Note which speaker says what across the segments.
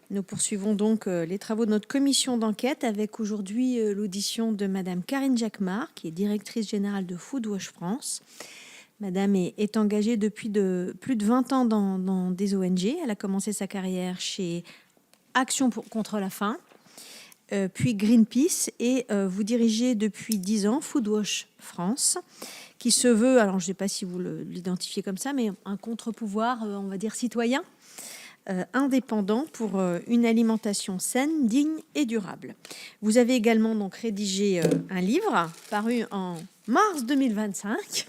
Speaker 1: Nous poursuivons donc les travaux de notre commission d'enquête avec aujourd'hui l'audition de Madame Karine Jacquemart, qui est directrice générale de Foodwash France. Madame est engagée depuis plus de 20 ans dans des ONG. Elle a commencé sa carrière chez Action contre la faim, puis Greenpeace, et vous dirigez depuis 10 ans Foodwash France, qui se veut, alors je ne sais pas si vous l'identifiez comme ça, mais un contre-pouvoir, on va dire citoyen, indépendant pour une alimentation saine, digne et durable. Vous avez également donc rédigé un livre paru en mars 2025,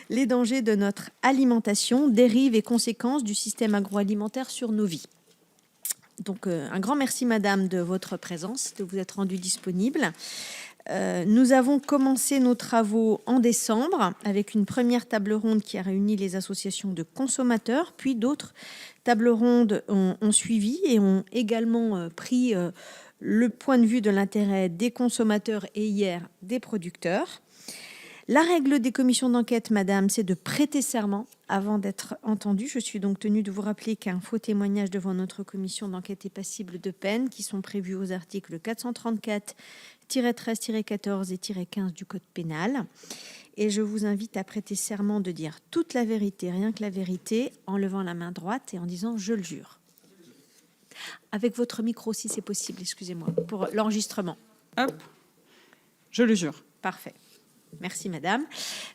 Speaker 1: Les dangers de notre alimentation, dérives et conséquences du système agroalimentaire sur nos vies. Donc un grand merci Madame de votre présence, de vous être rendue disponible. Nous avons commencé nos travaux en décembre avec une première table ronde qui a réuni les associations de consommateurs, puis d'autres tables rondes ont suivi et ont également pris le point de vue de l'intérêt des consommateurs et hier des producteurs. La règle des commissions d'enquête, Madame, c'est de prêter serment avant d'être entendu. Je suis donc tenue de vous rappeler qu'un faux témoignage devant notre commission d'enquête est passible de peines qui sont prévues aux articles 434-13-14 et -15 du Code pénal. Et je vous invite à prêter serment de dire toute la vérité, rien que la vérité, en levant la main droite et en disant « je le jure ». Avec votre micro, si c'est possible, excusez-moi, pour l'enregistrement.
Speaker 2: Hop, je le jure.
Speaker 1: Parfait. Merci Madame.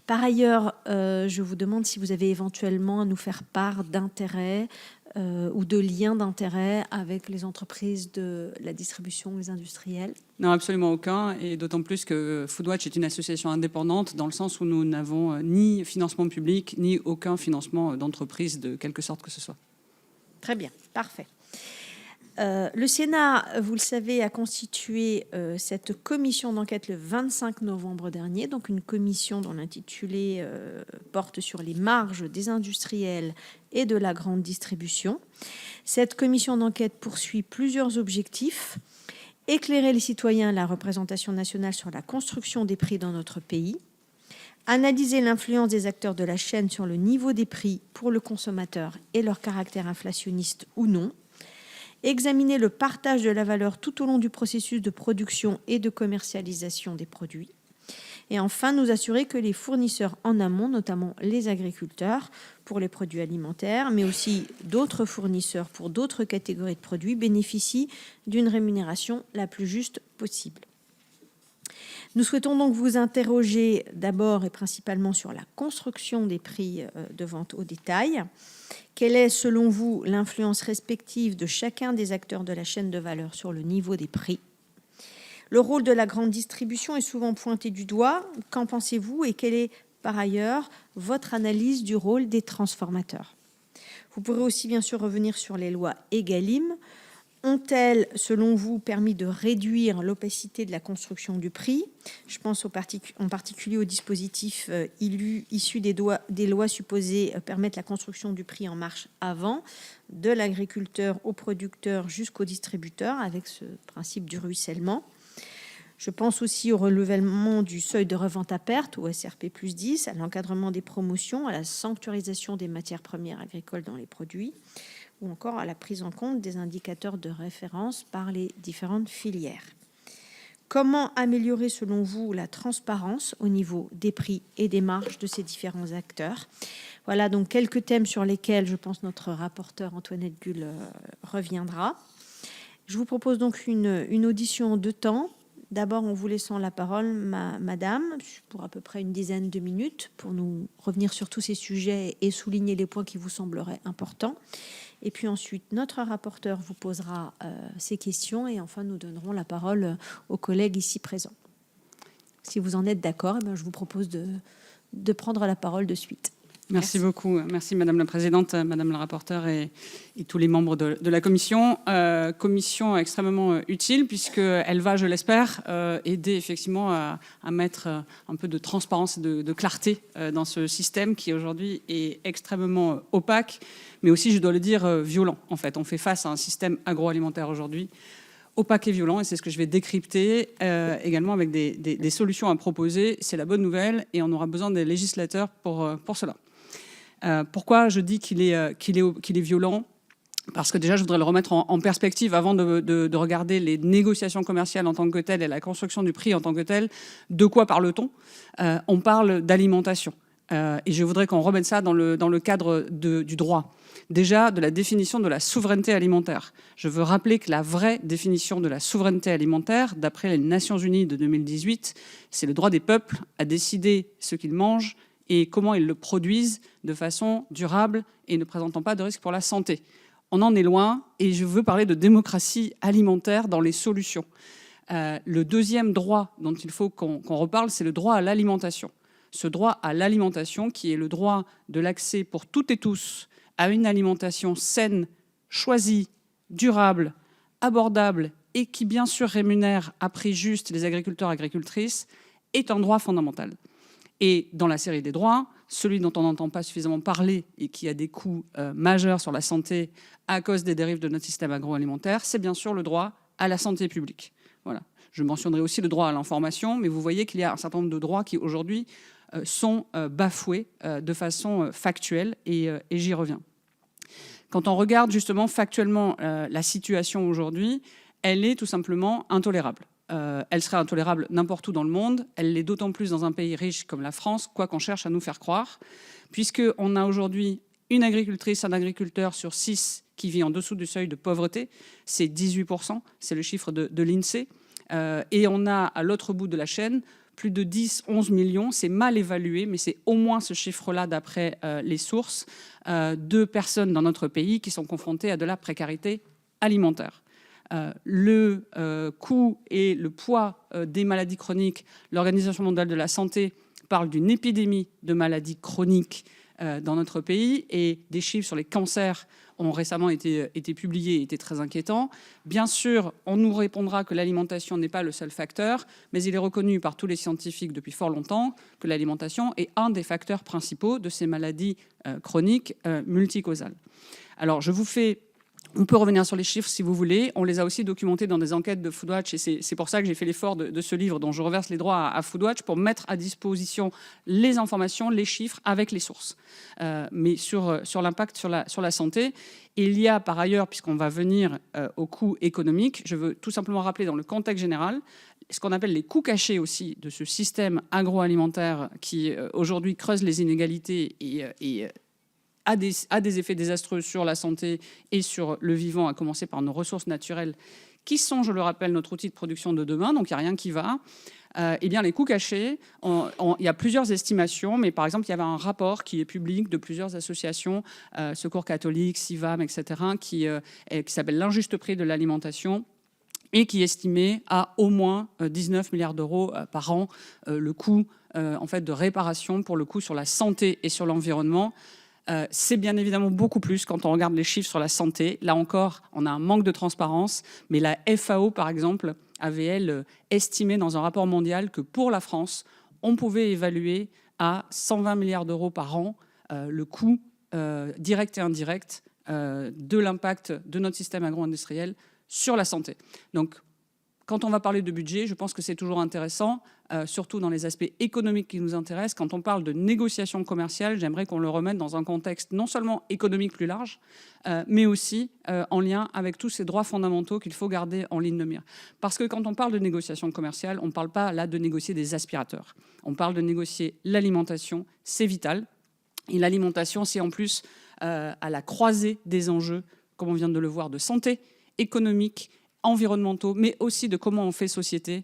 Speaker 1: Par ailleurs, je vous demande si vous avez éventuellement à nous faire part d'intérêts ou de liens d'intérêt avec les entreprises de la distribution, les industriels.
Speaker 2: Non, absolument aucun, et d'autant plus que Foodwatch est une association indépendante dans le sens où nous n'avons ni financement public, ni aucun financement d'entreprise de quelque sorte que ce soit.
Speaker 1: Très bien, parfait. Le Sénat, vous le savez, a constitué cette commission d'enquête le 25 novembre dernier, donc une commission dont l'intitulé porte sur les marges des industriels et de la grande distribution. Cette commission d'enquête poursuit plusieurs objectifs: éclairer les citoyens et la représentation nationale sur la construction des prix dans notre pays, analyser l'influence des acteurs de la chaîne sur le niveau des prix pour le consommateur et leur caractère inflationniste ou non, examiner le partage de la valeur tout au long du processus de production et de commercialisation des produits, et enfin nous assurer que les fournisseurs en amont, notamment les agriculteurs pour les produits alimentaires, mais aussi d'autres fournisseurs pour d'autres catégories de produits, bénéficient d'une rémunération la plus juste possible. Nous souhaitons donc vous interroger d'abord et principalement sur la construction des prix de vente au détail. Quelle est, selon vous, l'influence respective de chacun des acteurs de la chaîne de valeur sur le niveau des prix? Le rôle de la grande distribution est souvent pointé du doigt. Qu'en pensez-vous et quelle est, par ailleurs, votre analyse du rôle des transformateurs? Vous pourrez aussi, bien sûr, revenir sur les lois Egalim. Ont-elles, selon vous, permis de réduire l'opacité de la construction du prix? Je pense en particulier aux dispositifs issus des lois supposées permettre la construction du prix en marche avant, de l'agriculteur au producteur jusqu'au distributeur, avec ce principe du ruissellement. Je pense aussi au relevé du seuil de revente à perte, au SRP plus 10, à l'encadrement des promotions, à la sanctuarisation des matières premières agricoles dans les produits, ou encore à la prise en compte des indicateurs de référence par les différentes filières. Comment améliorer, selon vous, la transparence au niveau des prix et des marges de ces différents acteurs? Voilà donc quelques thèmes sur lesquels, je pense, notre rapporteur Antoinette Guhl reviendra. Je vous propose donc une audition en 2 temps. D'abord, en vous laissant la parole, Madame, pour à peu près une dizaine de minutes, pour nous revenir sur tous ces sujets et souligner les points qui vous sembleraient importants. Et puis ensuite, notre rapporteur vous posera ces questions et enfin, nous donnerons la parole aux collègues ici présents. Si vous en êtes d'accord, eh bien, je vous propose de prendre la parole de suite.
Speaker 2: Merci beaucoup. Merci Madame la Présidente, Madame la rapporteure et tous les membres de la commission. Commission extrêmement utile puisqu'elle va, je l'espère, aider effectivement à mettre un peu de transparence et de clarté dans ce système qui aujourd'hui est extrêmement opaque, mais aussi, je dois le dire, violent. En fait, on fait face à un système agroalimentaire aujourd'hui opaque et violent, et c'est ce que je vais décrypter également avec des solutions à proposer. C'est la bonne nouvelle et on aura besoin des législateurs pour cela. Pourquoi je dis qu'il est violent? parce que déjà, je voudrais le remettre en perspective avant de regarder les négociations commerciales en tant que telles et la construction du prix en tant que tel. De quoi parle-t-on? On parle d'alimentation. Et je voudrais qu'on remette ça dans le cadre du droit. Déjà, de la définition de la souveraineté alimentaire. Je veux rappeler que la vraie définition de la souveraineté alimentaire, d'après les Nations Unies de 2018, c'est le droit des peuples à décider ce qu'ils mangent et comment ils le produisent de façon durable et ne présentant pas de risque pour la santé. On en est loin et je veux parler de démocratie alimentaire dans les solutions. Le deuxième droit dont il faut qu'on reparle, c'est le droit à l'alimentation. Ce droit à l'alimentation qui est le droit de l'accès pour toutes et tous à une alimentation saine, choisie, durable, abordable et qui bien sûr rémunère à prix juste les agriculteurs et agricultrices est un droit fondamental. Et dans la série des droits, celui dont on n'entend pas suffisamment parler et qui a des coûts majeurs sur la santé à cause des dérives de notre système agroalimentaire, c'est bien sûr le droit à la santé publique. Voilà. Je mentionnerai aussi le droit à l'information, mais vous voyez qu'il y a un certain nombre de droits qui aujourd'hui sont bafoués de façon factuelle et j'y reviens. Quand on regarde justement factuellement la situation aujourd'hui, elle est tout simplement intolérable. Elle serait intolérable n'importe où dans le monde. Elle l'est d'autant plus dans un pays riche comme la France, quoi qu'on cherche à nous faire croire, puisqu'on a aujourd'hui une agricultrice, un agriculteur sur 6 qui vit en dessous du seuil de pauvreté. C'est 18%, c'est le chiffre de l'INSEE. Et on a à l'autre bout de la chaîne plus de 10-11 millions, c'est mal évalué, mais c'est au moins ce chiffre-là d'après les sources, de personnes dans notre pays qui sont confrontées à de la précarité alimentaire. Le coût et le poids des maladies chroniques, l'Organisation mondiale de la santé parle d'une épidémie de maladies chroniques dans notre pays et des chiffres sur les cancers ont récemment été publiés et étaient très inquiétants. Bien sûr, on nous répondra que l'alimentation n'est pas le seul facteur, mais il est reconnu par tous les scientifiques depuis fort longtemps que l'alimentation est un des facteurs principaux de ces maladies chroniques multicausales. Alors, on peut revenir sur les chiffres si vous voulez. On les a aussi documentés dans des enquêtes de Foodwatch et c'est pour ça que j'ai fait l'effort de ce livre dont je reverse les droits à Foodwatch pour mettre à disposition les informations, les chiffres avec les sources. Mais sur l'impact sur la santé, il y a par ailleurs, puisqu'on va venir aux coûts économiques, je veux tout simplement rappeler dans le contexte général ce qu'on appelle les coûts cachés aussi de ce système agroalimentaire qui aujourd'hui creuse les inégalités et a des effets désastreux sur la santé et sur le vivant, à commencer par nos ressources naturelles, qui sont, je le rappelle, notre outil de production de demain, donc il n'y a rien qui va. Eh bien, les coûts cachés, il y a plusieurs estimations, mais par exemple, il y avait un rapport qui est public de plusieurs associations, Secours catholique, CIVAM, etc., qui s'appelle l'injuste prix de l'alimentation, et qui estimait à au moins 19 milliards d'euros par an le coût en fait, de réparation pour le coût sur la santé et sur l'environnement. C'est bien évidemment beaucoup plus quand on regarde les chiffres sur la santé. Là encore, on a un manque de transparence, mais la FAO, par exemple, avait, elle, estimé dans un rapport mondial que pour la France, on pouvait évaluer à 120 milliards d'euros par an le coût direct et indirect de l'impact de notre système agro-industriel sur la santé. Donc, quand on va parler de budget, je pense que c'est toujours intéressant, surtout dans les aspects économiques qui nous intéressent. Quand on parle de négociations commerciales, j'aimerais qu'on le remette dans un contexte non seulement économique plus large, mais aussi en lien avec tous ces droits fondamentaux qu'il faut garder en ligne de mire. Parce que quand on parle de négociations commerciales, on ne parle pas là de négocier des aspirateurs. On parle de négocier l'alimentation, c'est vital. Et l'alimentation, c'est en plus à la croisée des enjeux, comme on vient de le voir, de santé, économique, environnementaux, mais aussi de comment on fait société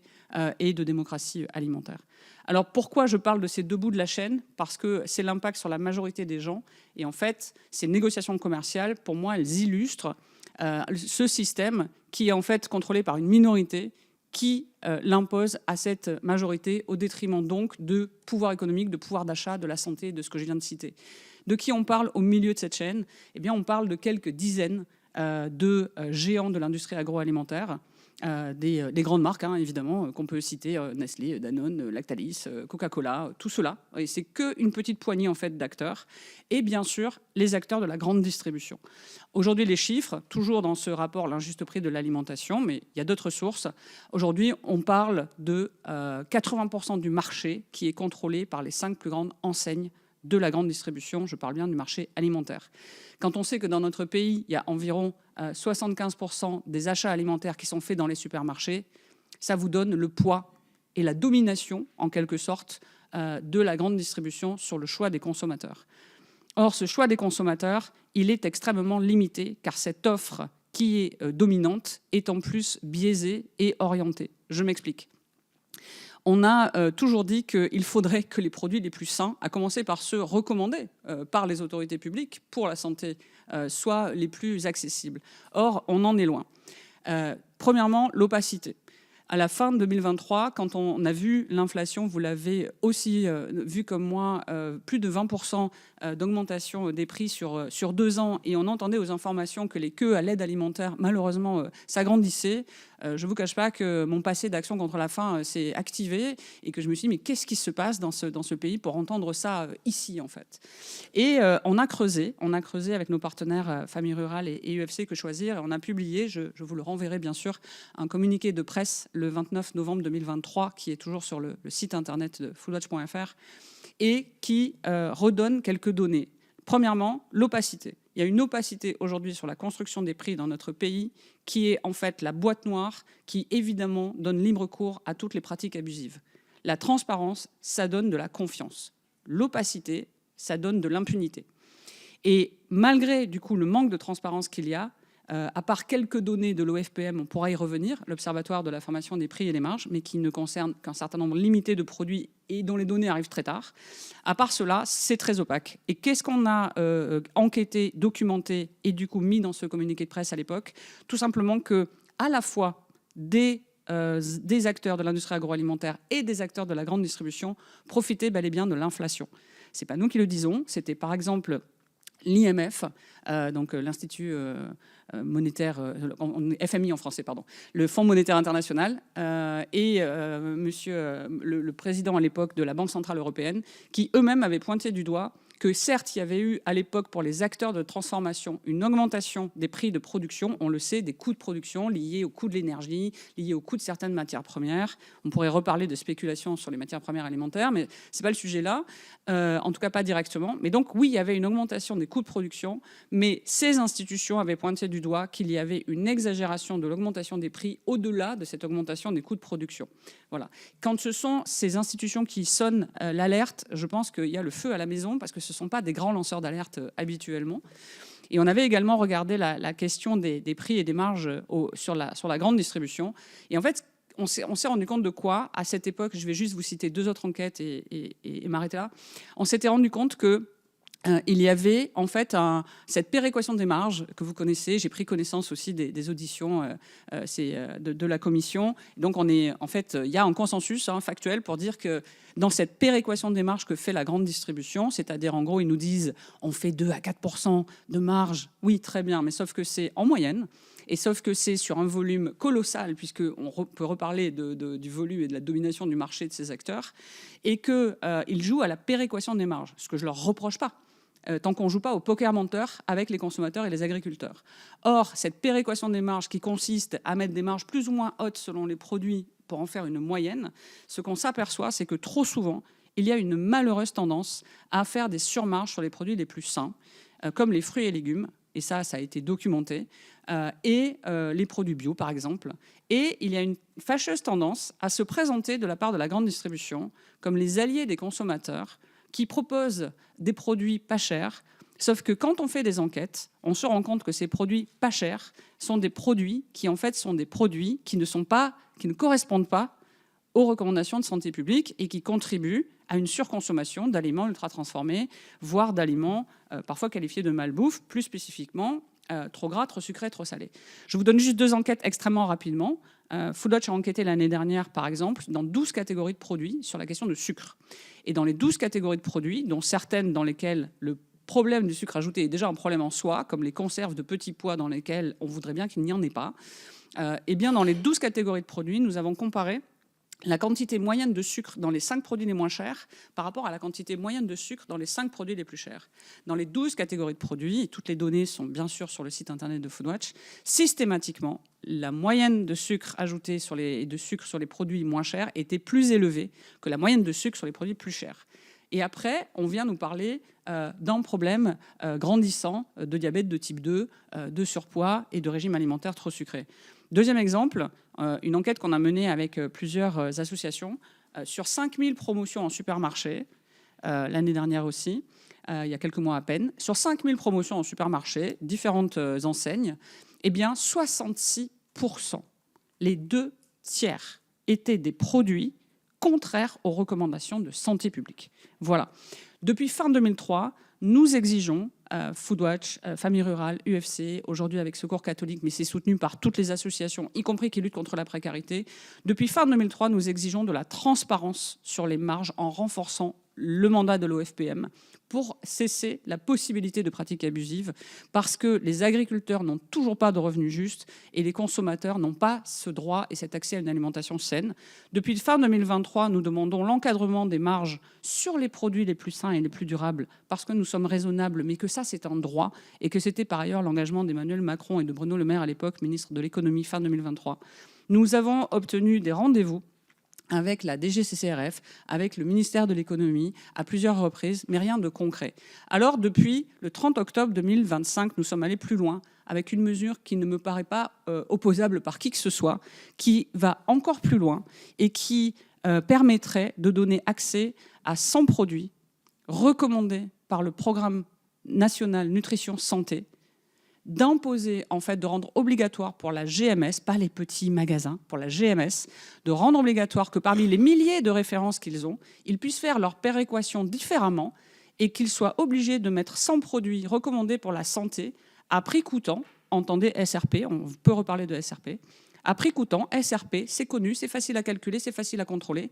Speaker 2: et de démocratie alimentaire. Alors pourquoi je parle de ces deux bouts de la chaîne? Parce que c'est l'impact sur la majorité des gens. Et en fait, ces négociations commerciales, pour moi, elles illustrent ce système qui est en fait contrôlé par une minorité qui l'impose à cette majorité au détriment donc de pouvoir économique, de pouvoir d'achat, de la santé, de ce que je viens de citer. De qui on parle au milieu de cette chaîne? Eh bien, on parle de quelques dizaines de géants de l'industrie agroalimentaire, des grandes marques, hein, évidemment, qu'on peut citer, Nestlé, Danone, Lactalis, Coca-Cola, tout cela. Et c'est qu'une petite poignée en fait, d'acteurs. Et bien sûr, les acteurs de la grande distribution. Aujourd'hui, les chiffres, toujours dans ce rapport, l'injuste prix de l'alimentation, mais il y a d'autres sources. Aujourd'hui, on parle de 80% du marché qui est contrôlé par les 5 plus grandes enseignes de la grande distribution, je parle bien du marché alimentaire. Quand on sait que dans notre pays, il y a environ 75% des achats alimentaires qui sont faits dans les supermarchés, ça vous donne le poids et la domination, en quelque sorte, de la grande distribution sur le choix des consommateurs. Or, ce choix des consommateurs, il est extrêmement limité, car cette offre qui est dominante est en plus biaisée et orientée. Je m'explique. On a toujours dit qu'il faudrait que les produits les plus sains, à commencer par ceux recommandés par les autorités publiques pour la santé, soient les plus accessibles. Or, on en est loin. Premièrement, l'opacité. À la fin de 2023, quand on a vu l'inflation, vous l'avez aussi vu comme moi, plus de 20% d'augmentation des prix sur 2 ans, et on entendait aux informations que les queues à l'aide alimentaire, malheureusement, s'agrandissaient. Je ne vous cache pas que mon passé d'action contre la faim s'est activé et que je me suis dit, mais qu'est-ce qui se passe dans ce pays pour entendre ça ici, en fait. Et on a creusé avec nos partenaires Famille Rurale et UFC Que Choisir, et on a publié, je vous le renverrai bien sûr, un communiqué de presse le 29 novembre 2023, qui est toujours sur le site internet de foodwatch.fr, et qui redonne quelques données. Premièrement, l'opacité. Il y a une opacité aujourd'hui sur la construction des prix dans notre pays qui est en fait la boîte noire qui évidemment donne libre cours à toutes les pratiques abusives. La transparence, ça donne de la confiance. L'opacité, ça donne de l'impunité. Et malgré du coup le manque de transparence qu'il y a, à part quelques données de l'OFPM, on pourra y revenir, l'Observatoire de la formation des prix et des marges, mais qui ne concerne qu'un certain nombre limité de produits et dont les données arrivent très tard. À part cela, c'est très opaque. Et qu'est-ce qu'on a enquêté, documenté et du coup mis dans ce communiqué de presse à l'époque? Tout simplement que, à la fois des acteurs de l'industrie agroalimentaire et des acteurs de la grande distribution profitaient bel et bien de l'inflation. Ce n'est pas nous qui le disons, c'était par exemple l'IMF, donc l'Institut monétaire, FMI en français, pardon, le Fonds monétaire international, et le président à l'époque de la Banque centrale européenne, qui eux-mêmes avaient pointé du doigt que certes, il y avait eu à l'époque pour les acteurs de transformation une augmentation des prix de production, on le sait, des coûts de production liés au coût de l'énergie, liés au coût de certaines matières premières. On pourrait reparler de spéculation sur les matières premières alimentaires, mais ce n'est pas le sujet là, en tout cas pas directement. Mais donc oui, il y avait une augmentation des coûts de production, mais ces institutions avaient pointé du doigt qu'il y avait une exagération de l'augmentation des prix au-delà de cette augmentation des coûts de production. Voilà. Quand ce sont ces institutions qui sonnent l'alerte, je pense qu'il y a le feu à la maison, parce que ce ne sont pas des grands lanceurs d'alerte habituellement. Et on avait également regardé la question des prix et des marges sur la grande distribution. Et en fait, on s'est rendu compte de quoi à cette époque? Je vais juste vous citer 2 autres enquêtes et m'arrêter là. On s'était rendu compte que il y avait en fait cette péréquation des marges que vous connaissez. J'ai pris connaissance aussi des auditions de la commission. Donc il y a un consensus factuel pour dire que dans cette péréquation des marges que fait la grande distribution, c'est-à-dire en gros ils nous disent on fait 2 à 4% de marge, oui très bien, mais sauf que c'est en moyenne. Et sauf que c'est sur un volume colossal, puisqu'on peut reparler du volume et de la domination du marché de ces acteurs, et qu'ils jouent à la péréquation des marges, ce que je ne leur reproche pas, tant qu'on ne joue pas au poker menteur avec les consommateurs et les agriculteurs. Or, cette péréquation des marges qui consiste à mettre des marges plus ou moins hautes selon les produits pour en faire une moyenne, ce qu'on s'aperçoit, c'est que trop souvent, il y a une malheureuse tendance à faire des surmarges sur les produits les plus sains, comme les fruits et légumes, et ça a été documenté, et les produits bio, par exemple. Et il y a une fâcheuse tendance à se présenter de la part de la grande distribution comme les alliés des consommateurs qui proposent des produits pas chers, sauf que quand on fait des enquêtes, on se rend compte que ces produits pas chers sont des produits qui, en fait, sont des produits qui ne correspondent pas aux recommandations de santé publique et qui contribuent à une surconsommation d'aliments ultra transformés, voire d'aliments parfois qualifiés de malbouffe, plus spécifiquement trop gras, trop sucré, trop salé. Je vous donne juste 2 enquêtes extrêmement rapidement. Foodwatch a enquêté l'année dernière, par exemple, dans 12 catégories de produits sur la question du sucre. Et dans les 12 catégories de produits, dont certaines dans lesquelles le problème du sucre ajouté est déjà un problème en soi, comme les conserves de petits pois dans lesquelles on voudrait bien qu'il n'y en ait pas, et bien dans les 12 catégories de produits, nous avons comparé la quantité moyenne de sucre dans les 5 produits les moins chers par rapport à la quantité moyenne de sucre dans les 5 produits les plus chers. Dans les 12 catégories de produits, et toutes les données sont bien sûr sur le site internet de Foodwatch, systématiquement, la moyenne de sucre ajouté sur les produits moins chers était plus élevée que la moyenne de sucre sur les produits plus chers. Et après, on vient nous parler d'un problème grandissant de diabète de type 2, de surpoids et de régime alimentaire trop sucré. Deuxième exemple, une enquête qu'on a menée avec plusieurs associations. Sur 5000 promotions en supermarché, l'année dernière aussi, il y a quelques mois à peine, sur 5000 promotions en supermarché, différentes enseignes, eh bien 66%, les 2/3, étaient des produits contraires aux recommandations de santé publique. Voilà. Depuis fin 2003, nous exigeons, Foodwatch, Famille Rurale, UFC, aujourd'hui avec Secours catholique, mais c'est soutenu par toutes les associations, y compris qui luttent contre la précarité. Depuis fin 2003, nous exigeons de la transparence sur les marges en renforçant le mandat de l'OFPM pour cesser la possibilité de pratiques abusives, parce que les agriculteurs n'ont toujours pas de revenus justes et les consommateurs n'ont pas ce droit et cet accès à une alimentation saine. Depuis fin 2023, nous demandons l'encadrement des marges sur les produits les plus sains et les plus durables, parce que nous sommes raisonnables, mais que ça c'est un droit, et que c'était par ailleurs l'engagement d'Emmanuel Macron et de Bruno Le Maire à l'époque, ministre de l'économie, fin 2023. Nous avons obtenu des rendez-vous avec la DGCCRF, avec le ministère de l'économie, à plusieurs reprises, mais rien de concret. Alors, depuis le 30 octobre 2025, nous sommes allés plus loin, avec une mesure qui ne me paraît pas opposable par qui que ce soit, qui va encore plus loin et qui permettrait de donner accès à 100 produits recommandés par le programme national nutrition santé, d'imposer, en fait, de rendre obligatoire pour la GMS, pas les petits magasins, pour la GMS, de rendre obligatoire que parmi les milliers de références qu'ils ont, ils puissent faire leur péréquation différemment et qu'ils soient obligés de mettre 100 produits recommandés pour la santé à prix coûtant, entendez SRP, on peut reparler de SRP, à prix coûtant, SRP, c'est connu, c'est facile à calculer, c'est facile à contrôler,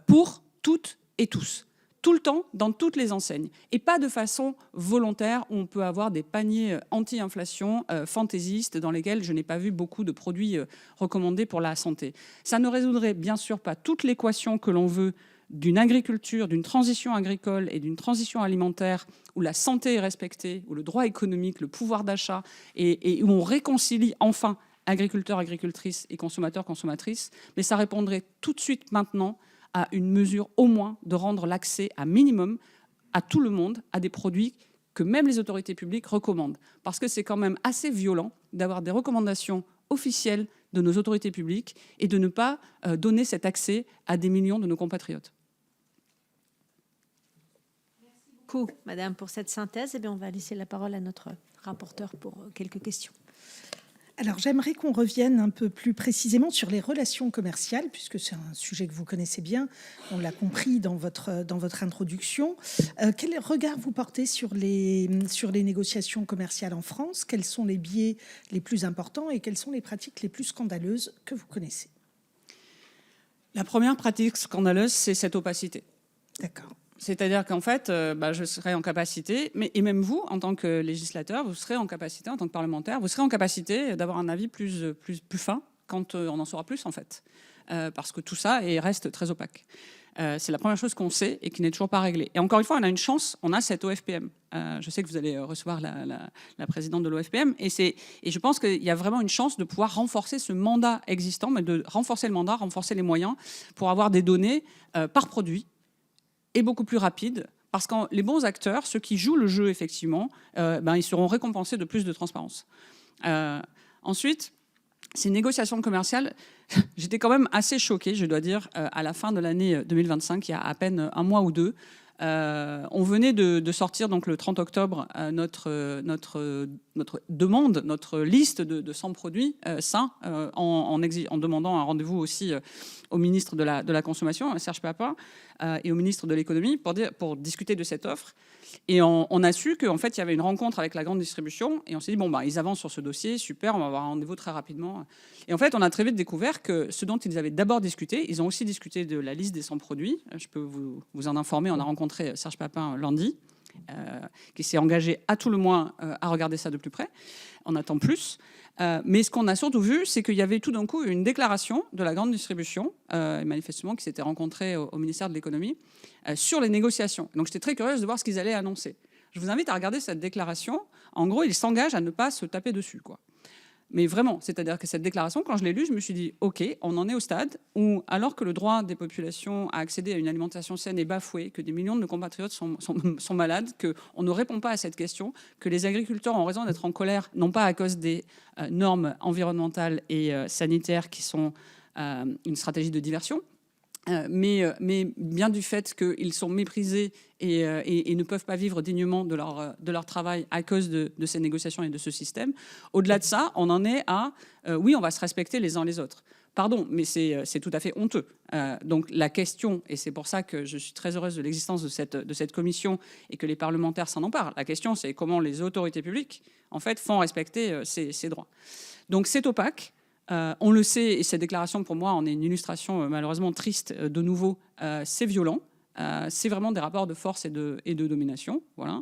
Speaker 2: pour toutes et tous. Tout le temps, dans toutes les enseignes. Et pas de façon volontaire, où on peut avoir des paniers anti-inflation fantaisistes dans lesquels je n'ai pas vu beaucoup de produits recommandés pour la santé. Ça ne résoudrait bien sûr pas toute l'équation que l'on veut d'une agriculture, d'une transition agricole et d'une transition alimentaire où la santé est respectée, où le droit économique, le pouvoir d'achat, et où on réconcilie enfin agriculteurs, agricultrices et consommateurs, consommatrices. Mais ça répondrait tout de suite maintenant à une mesure au moins de rendre l'accès à minimum à tout le monde à des produits que même les autorités publiques recommandent. Parce que c'est quand même assez violent d'avoir des recommandations officielles de nos autorités publiques et de ne pas donner cet accès à des millions de nos compatriotes.
Speaker 1: Merci beaucoup, Madame, pour cette synthèse. Eh bien, on va laisser la parole à notre rapporteur pour quelques questions.
Speaker 3: Alors, j'aimerais qu'on revienne un peu plus précisément sur les relations commerciales, puisque c'est un sujet que vous connaissez bien, on l'a compris dans votre introduction. Quel regard vous portez sur les négociations commerciales en France? Quels sont les biais les plus importants et quelles sont les pratiques les plus scandaleuses que vous connaissez?
Speaker 2: La première pratique scandaleuse, c'est cette opacité.
Speaker 3: D'accord.
Speaker 2: C'est-à-dire qu'en fait, je serai en capacité, et même vous, en tant que législateur, vous serez en capacité, en tant que parlementaire, vous serez en capacité d'avoir un avis plus fin quand on en saura plus, en fait. Parce que tout ça reste très opaque. C'est la première chose qu'on sait et qui n'est toujours pas réglée. Et encore une fois, on a une chance, on a cette OFPM. Je sais que vous allez recevoir la présidente de l'OFPM, et je pense qu'il y a vraiment une chance de pouvoir renforcer ce mandat existant, mais de renforcer le mandat, renforcer les moyens pour avoir des données par produit, et beaucoup plus rapide, parce que les bons acteurs, ceux qui jouent le jeu effectivement, ils seront récompensés de plus de transparence. Ensuite, ces négociations commerciales, j'étais quand même assez choquée, je dois dire, à la fin de l'année 2025, il y a à peine un mois ou deux. On venait de sortir donc le 30 octobre notre demande, notre liste de 100 produits sains, en demandant un rendez-vous aussi au ministre de la Consommation, Serge Papin, et au ministre de l'Économie pour discuter de cette offre. Et on a su qu'en fait, il y avait une rencontre avec la grande distribution, et on s'est dit, ils avancent sur ce dossier, super, on va avoir un rendez-vous très rapidement. Et en fait, on a très vite découvert que ce dont ils avaient d'abord discuté, ils ont aussi discuté de la liste des 100 produits. Je peux vous en informer, on a rencontré Serge Papin lundi, qui s'est engagé à tout le moins à regarder ça de plus près. On attend plus. Mais ce qu'on a surtout vu, c'est qu'il y avait tout d'un coup une déclaration de la grande distribution, manifestement, qui s'était rencontrée au ministère de l'économie, sur les négociations. Donc j'étais très curieuse de voir ce qu'ils allaient annoncer. Je vous invite à regarder cette déclaration. En gros, ils s'engagent à ne pas se taper dessus, quoi. Mais vraiment, c'est-à-dire que cette déclaration, quand je l'ai lue, je me suis dit, OK, on en est au stade où, alors que le droit des populations à accéder à une alimentation saine est bafoué, que des millions de nos compatriotes sont malades, qu'on ne répond pas à cette question, que les agriculteurs ont raison d'être en colère, non pas à cause des normes environnementales et sanitaires qui sont une stratégie de diversion, mais bien du fait qu'ils sont méprisés et ne peuvent pas vivre dignement de leur travail à cause de ces négociations et de ce système. Au-delà de ça, on en est à oui, on va se respecter les uns les autres. Pardon, mais c'est tout à fait honteux. Donc la question, et c'est pour ça que je suis très heureuse de l'existence de cette commission et que les parlementaires s'en emparent, la question c'est comment les autorités publiques en fait, font respecter ces droits. Donc c'est opaque. On le sait, et cette déclaration, pour moi, en est une illustration malheureusement triste de nouveau. C'est violent. C'est vraiment des rapports de force et de domination. Voilà.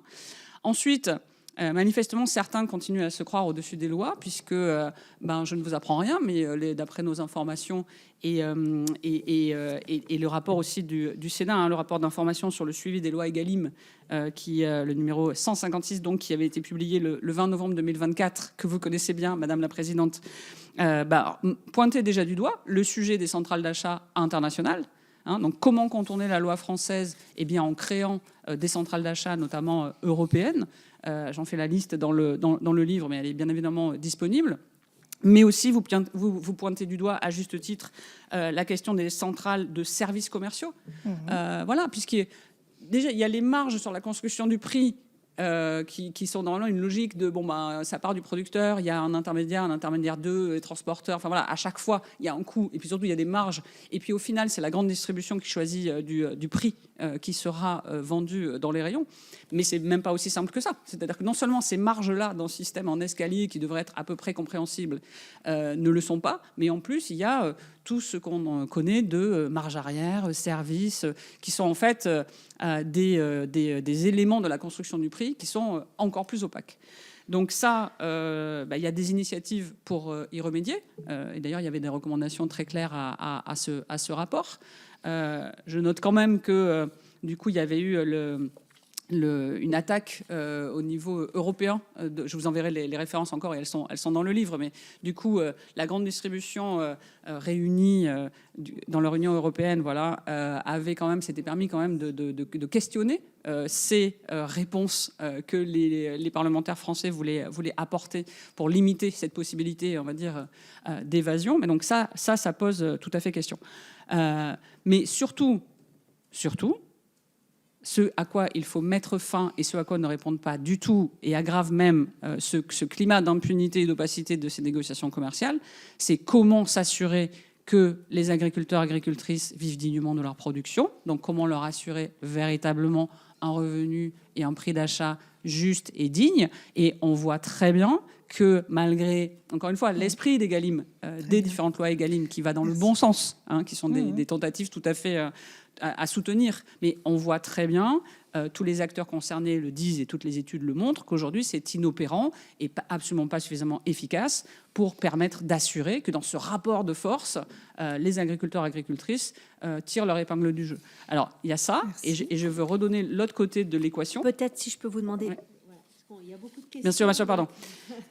Speaker 2: Ensuite, manifestement, certains continuent à se croire au-dessus des lois, puisque, je ne vous apprends rien, mais d'après nos informations et le rapport aussi du Sénat, hein, le rapport d'information sur le suivi des lois Egalim, qui le numéro 156, donc, qui avait été publié le 20 novembre 2024, que vous connaissez bien, Madame la Présidente, pointait déjà du doigt le sujet des centrales d'achat internationales. Hein, donc, comment contourner la loi française? Eh bien, en créant des centrales d'achat, notamment européennes. J'en fais la liste dans le livre, mais elle est bien évidemment disponible. Mais aussi, vous pointez du doigt, à juste titre, la question des centrales de services commerciaux. Voilà, puisqu'il déjà, il y a les marges sur la construction du prix qui sont normalement une logique de ça part du producteur, il y a un intermédiaire 2, les transporteurs, enfin voilà, à chaque fois il y a un coût et puis surtout il y a des marges et puis au final c'est la grande distribution qui choisit du prix qui sera vendu dans les rayons. Mais c'est même pas aussi simple que ça. C'est-à-dire que non seulement ces marges-là dans ce système en escalier qui devrait être à peu près compréhensible ne le sont pas, mais en plus il y a tout ce qu'on connaît de marge arrière, services, qui sont en fait des éléments de la construction du prix qui sont encore plus opaques. Donc ça, il y a des initiatives pour y remédier. Et d'ailleurs, il y avait des recommandations très claires à ce rapport. Je note quand même que, du coup, il y avait eu une attaque au niveau européen. Je vous enverrai les références encore, et elles sont dans le livre. Mais du coup, la grande distribution réunie dans leur Union européenne, voilà, s'était permis quand même de questionner ces réponses que les parlementaires français voulaient apporter pour limiter cette possibilité, on va dire, d'évasion. Mais donc ça pose tout à fait question. Mais surtout, ce à quoi il faut mettre fin et ce à quoi ne répondent pas du tout et aggrave même ce climat d'impunité et d'opacité de ces négociations commerciales, c'est comment s'assurer que les agriculteurs et agricultrices vivent dignement de leur production, donc comment leur assurer véritablement un revenu et un prix d'achat juste et digne. Et on voit très bien que malgré, encore une fois, l'esprit d'Egalim, des différentes lois Egalim qui va dans le bon sens, hein, qui sont des tentatives tout à fait à soutenir, mais on voit très bien, tous les acteurs concernés le disent et toutes les études le montrent, qu'aujourd'hui c'est inopérant et absolument pas suffisamment efficace pour permettre d'assurer que dans ce rapport de force, les agriculteurs et agricultrices tirent leur épingle du jeu. Alors il y a ça, et je veux redonner l'autre côté de l'équation.
Speaker 1: Peut-être si je peux vous demander... Ouais. Il y a beaucoup de questions.
Speaker 2: Bien sûr, pardon.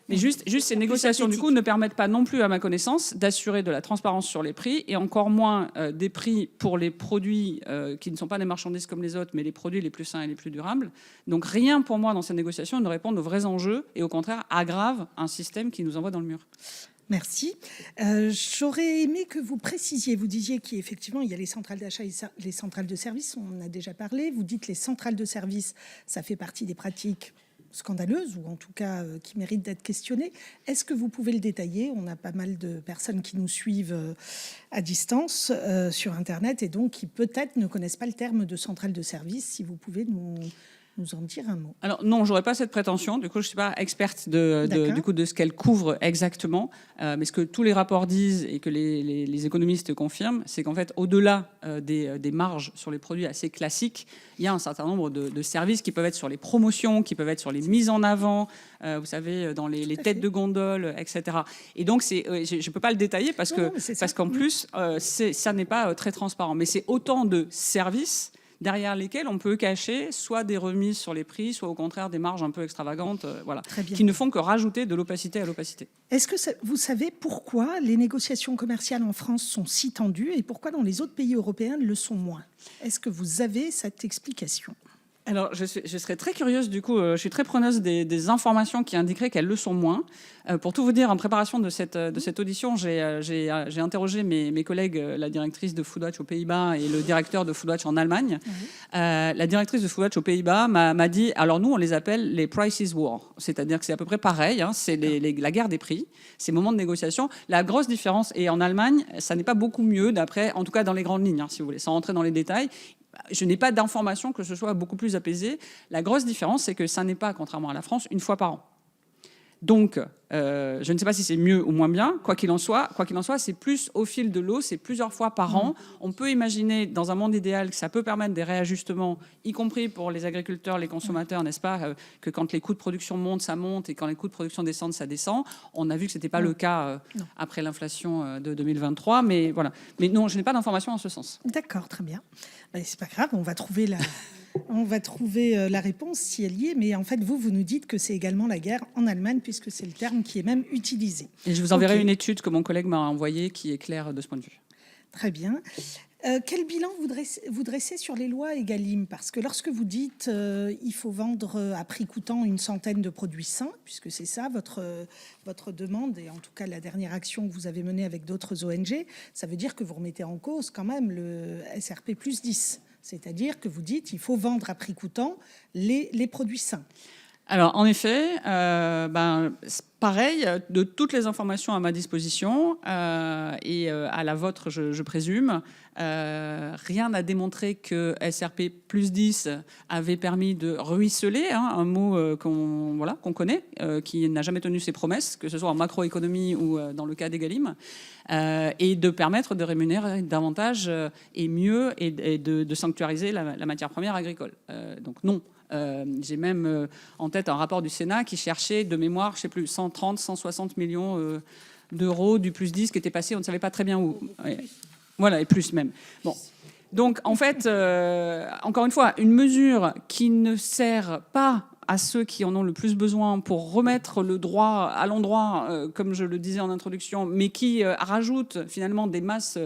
Speaker 2: Mais juste ces négociations, du coup, ne permettent pas non plus, à ma connaissance, d'assurer de la transparence sur les prix et encore moins des prix pour les produits qui ne sont pas des marchandises comme les autres, mais les produits les plus sains et les plus durables. Donc rien pour moi dans ces négociations ne répond aux vrais enjeux et au contraire aggrave un système qui nous envoie dans le mur.
Speaker 3: Merci. J'aurais aimé que vous précisiez, vous disiez qu'effectivement il y a les centrales d'achat et les centrales de services, on en a déjà parlé. Vous dites les centrales de services, ça fait partie des pratiques scandaleuse ou en tout cas qui mérite d'être questionnée. Est-ce que vous pouvez le détailler? On a pas mal de personnes qui nous suivent à distance sur Internet et donc qui peut-être ne connaissent pas le terme de centrale de service. Si vous pouvez nous en dire un mot.
Speaker 2: Alors non, j'aurais pas cette prétention. Du coup, je suis pas experte de ce qu'elle couvre exactement. Mais ce que tous les rapports disent et que les économistes confirment, c'est qu'en fait, au-delà des marges sur les produits assez classiques, il y a un certain nombre de services qui peuvent être sur les promotions, qui peuvent être sur les mises en avant, vous savez, dans les têtes de gondole, etc. Et donc, je peux pas le détailler parce qu'en plus, ça n'est pas très transparent. Mais c'est autant de services derrière lesquels on peut cacher soit des remises sur les prix, soit au contraire des marges un peu extravagantes, voilà, qui ne font que rajouter de l'opacité à l'opacité.
Speaker 3: Est-ce que vous savez pourquoi les négociations commerciales en France sont si tendues et pourquoi dans les autres pays européens le sont moins? Est-ce que vous avez cette explication?
Speaker 2: Alors, je serais très curieuse, du coup, je suis très preneuse des informations qui indiqueraient qu'elles le sont moins. Pour tout vous dire, en préparation de cette audition, j'ai interrogé mes collègues, la directrice de Foodwatch aux Pays-Bas et le directeur de Foodwatch en Allemagne. La directrice de Foodwatch aux Pays-Bas m'a dit, alors nous, on les appelle les prices war, c'est-à-dire que c'est à peu près pareil, hein, c'est la guerre des prix, ces moments de négociation. La grosse différence, et en Allemagne, ça n'est pas beaucoup mieux, d'après, en tout cas dans les grandes lignes, hein, si vous voulez, sans rentrer dans les détails. Je n'ai pas d'information que ce soit beaucoup plus apaisé. La grosse différence, c'est que ça n'est pas, contrairement à la France, une fois par an. Donc, je ne sais pas si c'est mieux ou moins bien. Quoi qu'il en soit, c'est plus au fil de l'eau, c'est plusieurs fois par an. On peut imaginer, dans un monde idéal, que ça peut permettre des réajustements, y compris pour les agriculteurs, les consommateurs, n'est-ce pas, que quand les coûts de production montent, ça monte, et quand les coûts de production descendent, ça descend. On a vu que ce n'était pas le cas après l'inflation de 2023, mais voilà. Mais non, je n'ai pas d'informations en ce sens.
Speaker 3: D'accord, très bien. C'est pas grave, on va trouver la réponse si elle y est, mais en fait, vous nous dites que c'est également la guerre en Allemagne, puisque c'est le terme qui est même utilisé.
Speaker 2: Et je vous enverrai une étude que mon collègue m'a envoyée qui est claire de ce point de vue.
Speaker 3: Très bien. Quel bilan vous dressez sur les lois Egalim? Parce que lorsque vous dites il faut vendre à prix coûtant une centaine de produits sains, puisque c'est ça votre demande, et en tout cas la dernière action que vous avez menée avec d'autres ONG, ça veut dire que vous remettez en cause quand même le SRP plus 10. C'est-à-dire que vous dites qu'il faut vendre à prix coûtant les produits sains.
Speaker 2: Alors, en effet, pareil, de toutes les informations à ma disposition et à la vôtre, je présume, rien n'a démontré que SRP plus 10 avait permis de ruisseler, hein, un mot qu'on connaît, qui n'a jamais tenu ses promesses, que ce soit en macroéconomie ou dans le cas d'Egalim, et de permettre de rémunérer davantage et mieux et de sanctuariser la matière première agricole. Donc non. J'ai même en tête un rapport du Sénat qui cherchait de mémoire, je ne sais plus, 130, 160 millions d'euros du plus 10 qui était passé, on ne savait pas très bien où. Ouais. Voilà, et plus même. Bon. Donc, en fait, encore une fois, une mesure qui ne sert pas à ceux qui en ont le plus besoin pour remettre le droit à l'endroit, comme je le disais en introduction, mais qui rajoute finalement des masses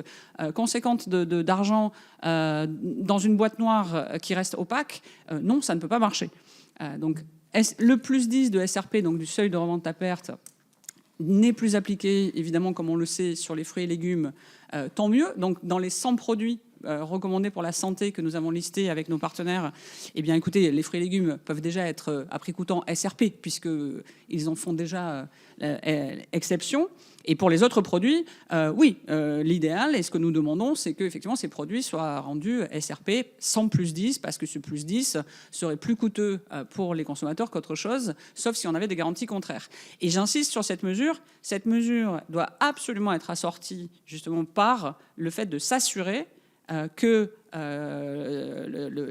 Speaker 2: conséquentes d'argent dans une boîte noire qui reste opaque, non, ça ne peut pas marcher. Donc, le plus 10 de SRP, donc du seuil de revente à perte, n'est plus appliqué, évidemment, comme on le sait, sur les fruits et légumes, tant mieux. Donc, dans les 100 produits recommandés pour la santé que nous avons listés avec nos partenaires, eh bien, écoutez, les fruits et légumes peuvent déjà être à prix coûtant SRP, puisqu'ils en font déjà exception. Et pour les autres produits, oui, l'idéal, et ce que nous demandons, c'est qu'effectivement, ces produits soient rendus SRP sans plus 10, parce que ce plus 10 serait plus coûteux pour les consommateurs qu'autre chose, sauf si on avait des garanties contraires. Et j'insiste sur cette mesure. Cette mesure doit absolument être assortie, justement, par le fait de s'assurer que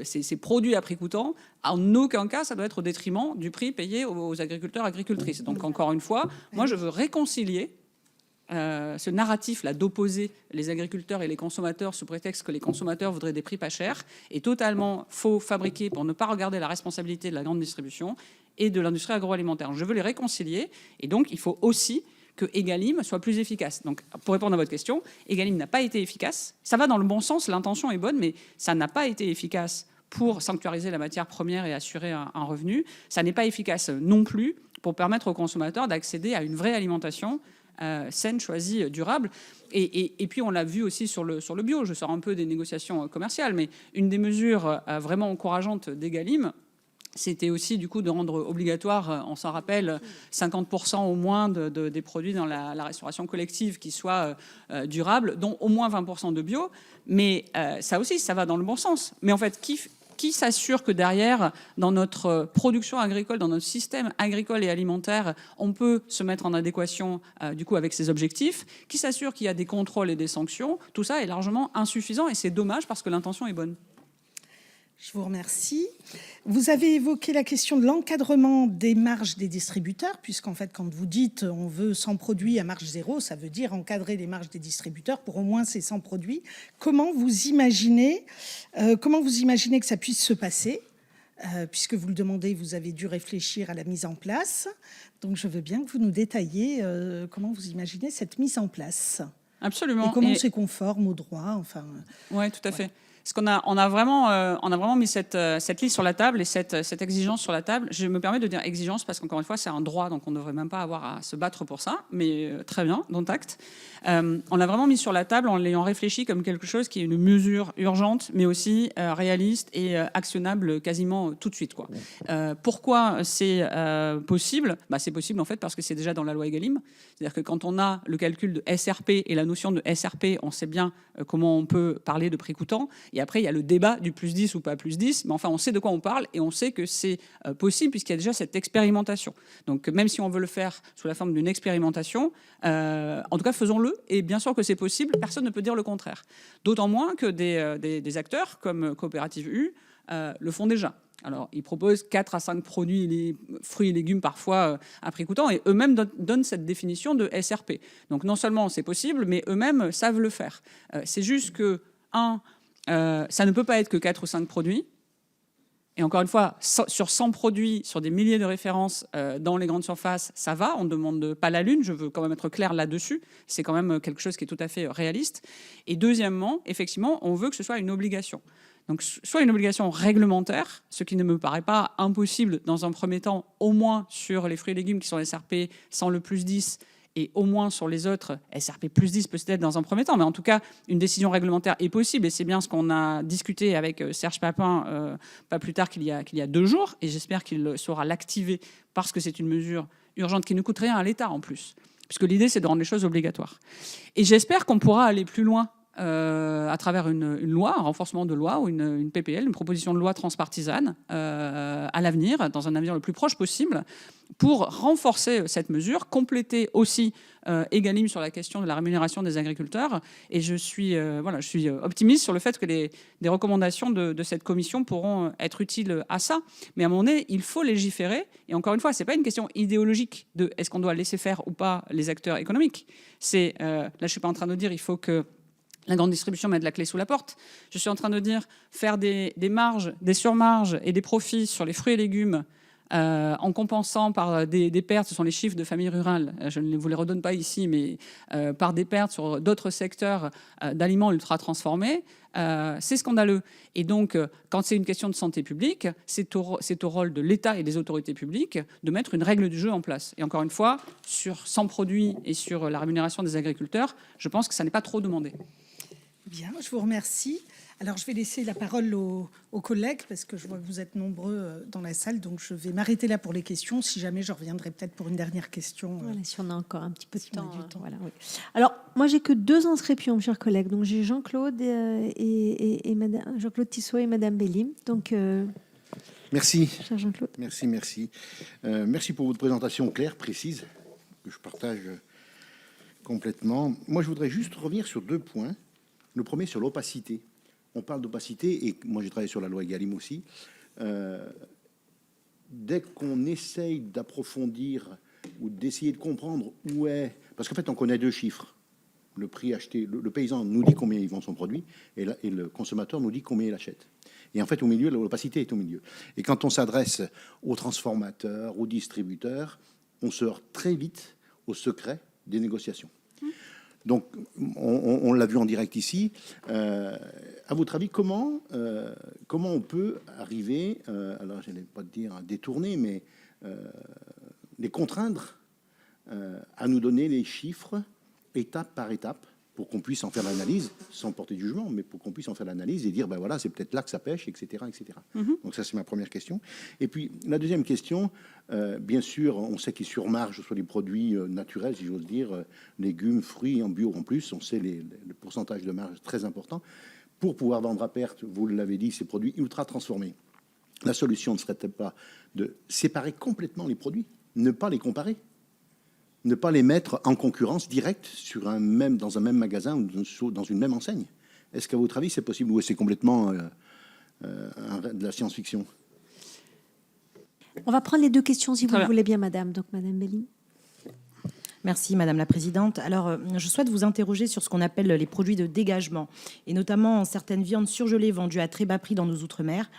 Speaker 2: ces produits à prix coûtant, en aucun cas, ça doit être au détriment du prix payé aux agriculteurs, agricultrices. Donc, encore une fois, moi, je veux réconcilier ce narratif-là d'opposer les agriculteurs et les consommateurs sous prétexte que les consommateurs voudraient des prix pas chers est totalement faux, fabriqué pour ne pas regarder la responsabilité de la grande distribution et de l'industrie agroalimentaire. Je veux les réconcilier et donc il faut aussi que Egalim soit plus efficace. Donc, pour répondre à votre question, Egalim n'a pas été efficace. Ça va dans le bon sens, l'intention est bonne, mais ça n'a pas été efficace pour sanctuariser la matière première et assurer un revenu. Ça n'est pas efficace non plus pour permettre aux consommateurs d'accéder à une vraie alimentation saine, choisie, durable. Et puis, on l'a vu aussi sur le bio. Je sors un peu des négociations commerciales, mais une des mesures vraiment encourageantes d'Egalim, c'était aussi du coup de rendre obligatoire, on s'en rappelle, 50% au moins des produits dans la restauration collective qui soient durables, dont au moins 20% de bio. Mais ça aussi, ça va dans le bon sens. Mais en fait, qui s'assure que derrière, dans notre production agricole, dans notre système agricole et alimentaire, on peut se mettre en adéquation du coup avec ces objectifs? Qui s'assure qu'il y a des contrôles et des sanctions? Tout ça est largement insuffisant et c'est dommage parce que l'intention est bonne.
Speaker 3: Je vous remercie. Vous avez évoqué la question de l'encadrement des marges des distributeurs, puisqu'en fait, quand vous dites on veut 100 produits à marge zéro, ça veut dire encadrer les marges des distributeurs pour au moins ces 100 produits. Comment vous imaginez que ça puisse se passer ? Puisque vous le demandez, vous avez dû réfléchir à la mise en place. Donc, je veux bien que vous nous détailliez comment vous imaginez cette mise en place.
Speaker 2: Absolument.
Speaker 3: Et comment c'est conforme au droit, enfin.
Speaker 2: Oui, tout à fait. Parce on a vraiment mis cette liste sur la table et cette exigence sur la table. Je me permets de dire exigence parce qu'encore une fois, c'est un droit, donc on ne devrait même pas avoir à se battre pour ça. Mais très bien, dont acte. On l'a vraiment mis sur la table en l'ayant réfléchi comme quelque chose qui est une mesure urgente, mais aussi réaliste et actionnable quasiment tout de suite, quoi. Pourquoi c'est possible ? C'est possible en fait parce que c'est déjà dans la loi Egalim. C'est-à-dire que quand on a le calcul de SRP et la notion de SRP, on sait bien comment on peut parler de prix coûtant. Et après, il y a le débat du plus 10 ou pas plus 10. Mais enfin, on sait de quoi on parle et on sait que c'est possible puisqu'il y a déjà cette expérimentation. Donc, même si on veut le faire sous la forme d'une expérimentation, en tout cas, faisons-le. Et bien sûr que c'est possible. Personne ne peut dire le contraire. D'autant moins que des acteurs comme Coopérative U le font déjà. Alors, ils proposent 4 à 5 produits, les fruits et légumes parfois à prix coûtant, et eux-mêmes donnent cette définition de SRP. Donc, non seulement c'est possible, mais eux-mêmes savent le faire. C'est juste que, ça ne peut pas être que 4 ou 5 produits. Et encore une fois, sur 100 produits, sur des milliers de références dans les grandes surfaces, ça va. On ne demande pas la lune. Je veux quand même être clair là-dessus. C'est quand même quelque chose qui est tout à fait réaliste. Et deuxièmement, effectivement, on veut que ce soit une obligation. Donc, soit une obligation réglementaire, ce qui ne me paraît pas impossible dans un premier temps, au moins sur les fruits et légumes qui sont SRP sans le plus 10, et au moins sur les autres, SRP plus 10 peut-être dans un premier temps, mais en tout cas, une décision réglementaire est possible, et c'est bien ce qu'on a discuté avec Serge Papin pas plus tard qu'il y a 2 jours, et j'espère qu'il saura l'activer parce que c'est une mesure urgente qui ne coûte rien à l'État en plus, puisque l'idée c'est de rendre les choses obligatoires. Et j'espère qu'on pourra aller plus loin à travers une loi, un renforcement de loi ou une PPL, une proposition de loi transpartisane à l'avenir, dans un avenir le plus proche possible, pour renforcer cette mesure, compléter aussi Egalim sur la question de la rémunération des agriculteurs. Et je suis optimiste sur le fait que des recommandations de cette commission pourront être utiles à ça. Mais à un moment donné, il faut légiférer. Et encore une fois, ce n'est pas une question idéologique de est-ce qu'on doit laisser faire ou pas les acteurs économiques. Là, je ne suis pas en train de dire il faut que la grande distribution met de la clé sous la porte. Je suis en train de dire faire des marges, des surmarges et des profits sur les fruits et légumes en compensant par des pertes, ce sont les chiffres de familles rurales, je ne vous les redonne pas ici, mais par des pertes sur d'autres secteurs d'aliments ultra transformés, c'est scandaleux. Et donc, quand c'est une question de santé publique, c'est au rôle de l'État et des autorités publiques de mettre une règle du jeu en place. Et encore une fois, sur 100 produits et sur la rémunération des agriculteurs, je pense que ça n'est pas trop demandé.
Speaker 3: Bien, je vous remercie. Alors, je vais laisser la parole aux collègues parce que je vois que vous êtes nombreux dans la salle. Donc, je vais m'arrêter là pour les questions. Si jamais, je reviendrai peut-être pour une dernière question.
Speaker 1: Voilà, si on a encore un petit peu de temps.
Speaker 3: Du temps.
Speaker 1: Voilà, oui. Alors, moi, j'ai que 2 inscriptions, mes chers collègues. Donc, j'ai Jean-Claude et Madame Jean-Claude Tissot et Madame Bellim. Donc,
Speaker 4: merci.
Speaker 1: Cher Jean-Claude.
Speaker 4: Merci. Merci pour votre présentation claire, précise, que je partage complètement. Moi, je voudrais juste revenir sur 2 points. Le premier, sur l'opacité. On parle d'opacité, et moi j'ai travaillé sur la loi Egalim aussi. Dès qu'on essaye d'approfondir ou d'essayer de comprendre où est... Parce qu'en fait, on connaît 2 chiffres. Le prix acheté, le paysan nous dit combien il vend son produit, et le consommateur nous dit combien il achète. Et en fait, au milieu, l'opacité est au milieu. Et quand on s'adresse aux transformateurs, aux distributeurs, on se heurte très vite au secret des négociations. Donc, on l'a vu en direct ici. À votre avis, comment on peut arriver, alors je n'allais pas dire à détourner, mais les contraindre à nous donner les chiffres étape par étape pour qu'on puisse en faire l'analyse, sans porter de jugement, mais pour qu'on puisse en faire l'analyse et dire, ben voilà, c'est peut-être là que ça pêche, etc. Donc ça, c'est ma première question. Et puis, la deuxième question, bien sûr, on sait qu'ils surmargent sur les produits naturels, si j'ose dire, légumes, fruits, en bio en plus, on sait le pourcentage de marge très important. Pour pouvoir vendre à perte, vous l'avez dit, ces produits ultra transformés. La solution ne serait-elle pas de séparer complètement les produits, ne pas les comparer, ne pas les mettre en concurrence directe dans un même magasin ou dans une même enseigne? Est-ce qu'à votre avis, c'est possible ou c'est complètement de la science-fiction.
Speaker 1: On va prendre les deux questions si vous
Speaker 2: Très
Speaker 1: le
Speaker 2: bien.
Speaker 1: voulez bien, madame. Donc, madame Belli.
Speaker 5: Merci Madame la Présidente. Alors, je souhaite vous interroger sur ce qu'on appelle les produits de dégagement, et notamment certaines viandes surgelées vendues à très bas prix dans nos outre-mer.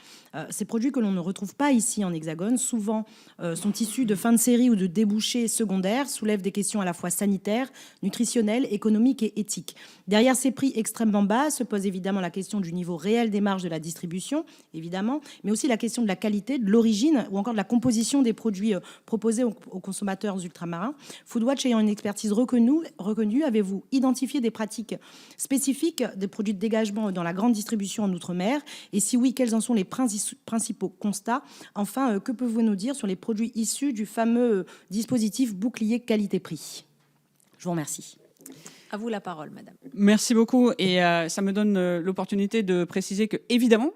Speaker 5: Ces produits que l'on ne retrouve pas ici en Hexagone, souvent sont issus de fins de série ou de débouchés secondaires, soulèvent des questions à la fois sanitaires, nutritionnelles, économiques et éthiques. Derrière ces prix extrêmement bas se pose évidemment la question du niveau réel des marges de la distribution, évidemment, mais aussi la question de la qualité, de l'origine ou encore de la composition des produits proposés aux consommateurs ultramarins. Foodwatch ayant une expertise reconnue, avez-vous identifié des pratiques spécifiques des produits de dégagement dans la grande distribution en Outre-mer? Et si oui, quels en sont les principaux constats? Enfin, que pouvez-vous nous dire sur les produits issus du fameux dispositif bouclier qualité-prix? Je vous remercie.
Speaker 1: À vous la parole, madame.
Speaker 2: Merci beaucoup. Et ça me donne l'opportunité de préciser que, évidemment,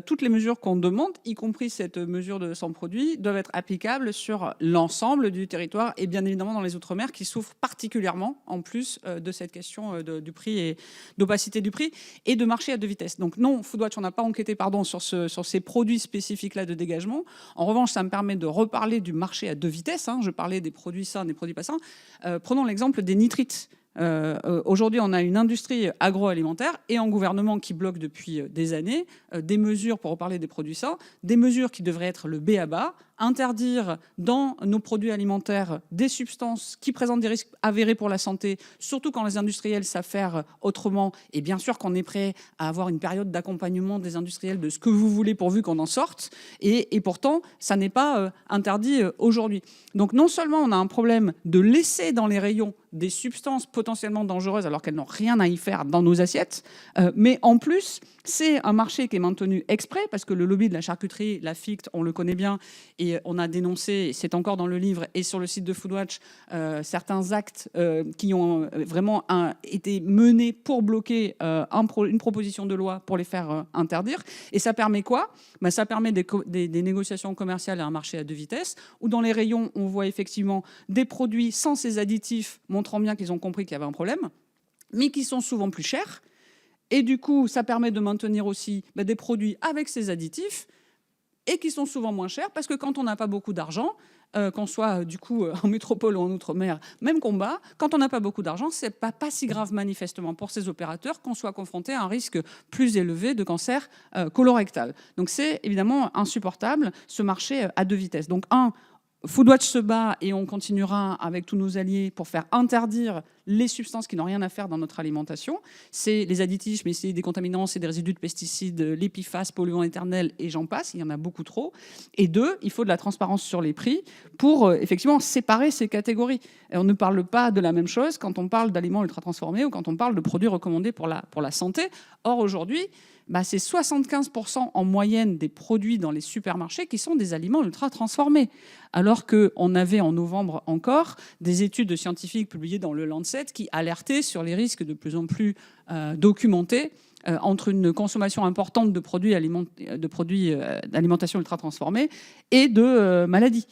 Speaker 2: toutes les mesures qu'on demande, y compris cette mesure de 100 produits, doivent être applicables sur l'ensemble du territoire et bien évidemment dans les Outre-mer qui souffrent particulièrement, en plus de cette question du prix et d'opacité du prix et de marché à deux vitesses. Donc non, Foodwatch, on n'a pas enquêté sur ces produits spécifiques-là de dégagement. En revanche, ça me permet de reparler du marché à deux vitesses. Je parlais des produits sains, des produits pas sains. Prenons l'exemple des nitrites. Aujourd'hui, on a une industrie agroalimentaire et un gouvernement qui bloque depuis des années des mesures, pour reparler des produits sains, des mesures qui devraient être le b.a.-ba, interdire dans nos produits alimentaires des substances qui présentent des risques avérés pour la santé, surtout quand les industriels savent faire autrement. Et bien sûr qu'on est prêt à avoir une période d'accompagnement des industriels de ce que vous voulez pourvu qu'on en sorte. Et pourtant, ça n'est pas interdit aujourd'hui. Donc non seulement on a un problème de laisser dans les rayons des substances potentiellement dangereuses alors qu'elles n'ont rien à y faire dans nos assiettes, mais en plus, c'est un marché qui est maintenu exprès parce que le lobby de la charcuterie, la FICT, on le connaît bien et on a dénoncé, c'est encore dans le livre et sur le site de Foodwatch, certains actes qui ont vraiment été menés pour bloquer une proposition de loi pour les faire interdire. Et ça permet quoi? Ça permet des négociations commerciales à un marché à deux vitesses où dans les rayons, on voit effectivement des produits sans ces additifs montrant bien qu'ils ont compris qu'il y avait un problème, mais qui sont souvent plus chers. Et du coup, ça permet de maintenir aussi des produits avec ces additifs et qui sont souvent moins chers parce que quand on n'a pas beaucoup d'argent, qu'on soit du coup en métropole ou en outre-mer, même combat, quand on n'a pas beaucoup d'argent, c'est pas si grave manifestement pour ces opérateurs qu'on soit confronté à un risque plus élevé de cancer colorectal. Donc c'est évidemment insupportable ce marché à deux vitesses. Donc Foodwatch se bat et on continuera avec tous nos alliés pour faire interdire les substances qui n'ont rien à faire dans notre alimentation. C'est les additifs, mais c'est des contaminants, c'est des résidus de pesticides, les PFAS, polluants éternels et j'en passe, il y en a beaucoup trop. Et deux, il faut de la transparence sur les prix pour effectivement séparer ces catégories. Et on ne parle pas de la même chose quand on parle d'aliments ultra transformés ou quand on parle de produits recommandés pour la santé. Or aujourd'hui, c'est 75% en moyenne des produits dans les supermarchés qui sont des aliments ultra transformés. Alors qu'on avait en novembre encore des études de scientifiques publiées dans le Lancet qui alertaient sur les risques de plus en plus documentés entre une consommation importante de produits d'alimentation ultra transformés et de maladies.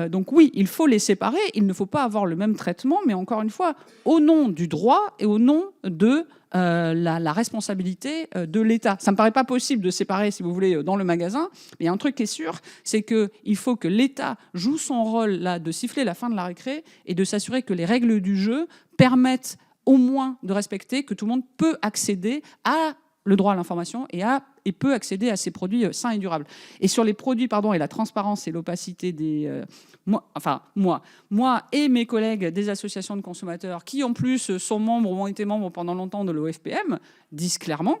Speaker 2: Donc oui, il faut les séparer, il ne faut pas avoir le même traitement, mais encore une fois, au nom du droit et au nom de la responsabilité de l'État. Ça ne me paraît pas possible de séparer, si vous voulez, dans le magasin, mais il y a un truc qui est sûr, c'est qu'il faut que l'État joue son rôle là, de siffler la fin de la récré et de s'assurer que les règles du jeu permettent au moins de respecter que tout le monde peut accéder à le droit à l'information et peut accéder à ces produits sains et durables. Et sur les produits, et la transparence et l'opacité des... moi et mes collègues des associations de consommateurs qui, en plus, sont membres ou ont été membres pendant longtemps de l'OFPM, disent clairement,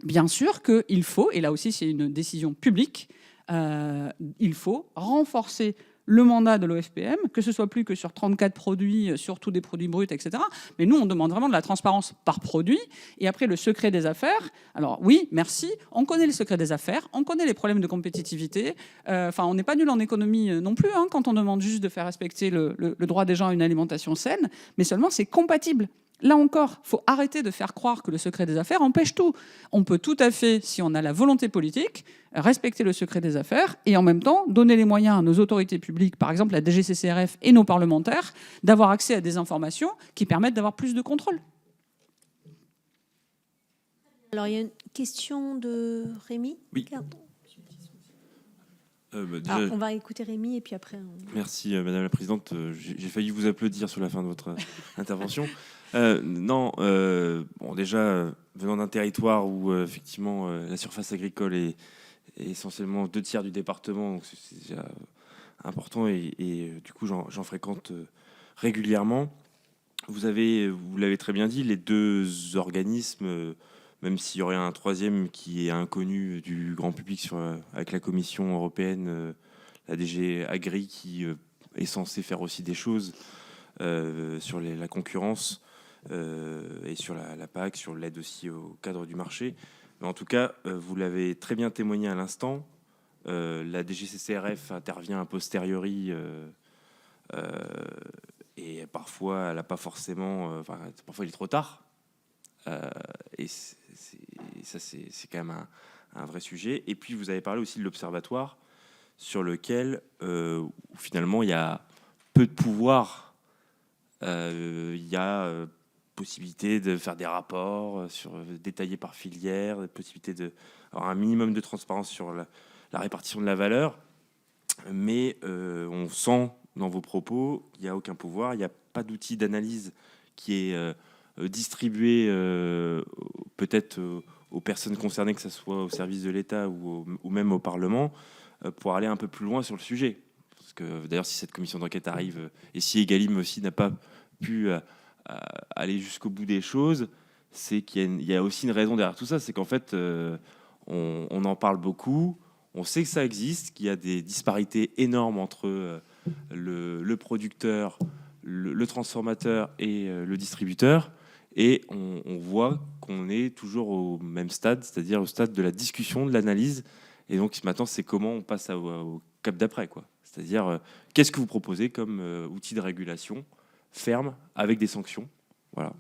Speaker 2: bien sûr qu'il faut, et là aussi c'est une décision publique, il faut renforcer le mandat de l'OFPM, que ce soit plus que sur 34 produits, surtout des produits bruts, etc. Mais nous, on demande vraiment de la transparence par produit. Et après, le secret des affaires. Alors oui, merci. On connaît le secret des affaires. On connaît les problèmes de compétitivité. On n'est pas nul en économie non plus, quand on demande juste de faire respecter le droit des gens à une alimentation saine. Mais seulement, c'est compatible. Là encore, il faut arrêter de faire croire que le secret des affaires empêche tout. On peut tout à fait, si on a la volonté politique, respecter le secret des affaires et en même temps donner les moyens à nos autorités publiques, par exemple la DGCCRF et nos parlementaires, d'avoir accès à des informations qui permettent d'avoir plus de contrôle.
Speaker 1: Alors, il y a une question de Rémi.
Speaker 6: Oui.
Speaker 1: Pardon.
Speaker 6: Déjà,
Speaker 1: Alors, on va écouter Rémi et puis après...
Speaker 6: merci Madame la Présidente. J'ai failli vous applaudir sur la fin de votre intervention. Non, bon, déjà, venant d'un territoire où effectivement la surface agricole est essentiellement 2/3 du département, donc c'est déjà important et du coup j'en fréquente régulièrement. Vous l'avez très bien dit, les deux organismes, même s'il y aurait un troisième qui est inconnu du grand public avec la Commission européenne, la DG Agri, qui est censée faire aussi des choses sur la concurrence et sur la PAC, sur l'aide aussi au cadre du marché. Mais en tout cas, vous l'avez très bien témoigné à l'instant, la DGCCRF intervient a posteriori et parfois elle n'a pas forcément... parfois il est trop tard. Et ça, c'est quand même un vrai sujet. Et puis, vous avez parlé aussi de l'observatoire sur lequel, finalement, il y a peu de pouvoir. Il y a possibilité de faire des rapports détaillés par filière, possibilité d'avoir un minimum de transparence sur la répartition de la valeur. Mais on sent dans vos propos qu'il n'y a aucun pouvoir, il n'y a pas d'outil d'analyse qui est... distribué peut-être aux personnes concernées, que ce soit au service de l'État ou même au Parlement, pour aller un peu plus loin sur le sujet. Parce que d'ailleurs, si cette commission d'enquête arrive, et si Egalim aussi n'a pas pu aller jusqu'au bout des choses, c'est qu'il y a aussi une raison derrière tout ça, c'est qu'en fait, on en parle beaucoup, on sait que ça existe, qu'il y a des disparités énormes entre le producteur, le transformateur et le distributeur. Et on voit qu'on est toujours au même stade, c'est-à-dire au stade de la discussion, de l'analyse. Et donc maintenant, c'est comment on passe au cap d'après, quoi. C'est-à-dire, qu'est-ce que vous proposez comme outil de régulation ferme, avec des sanctions. Voilà.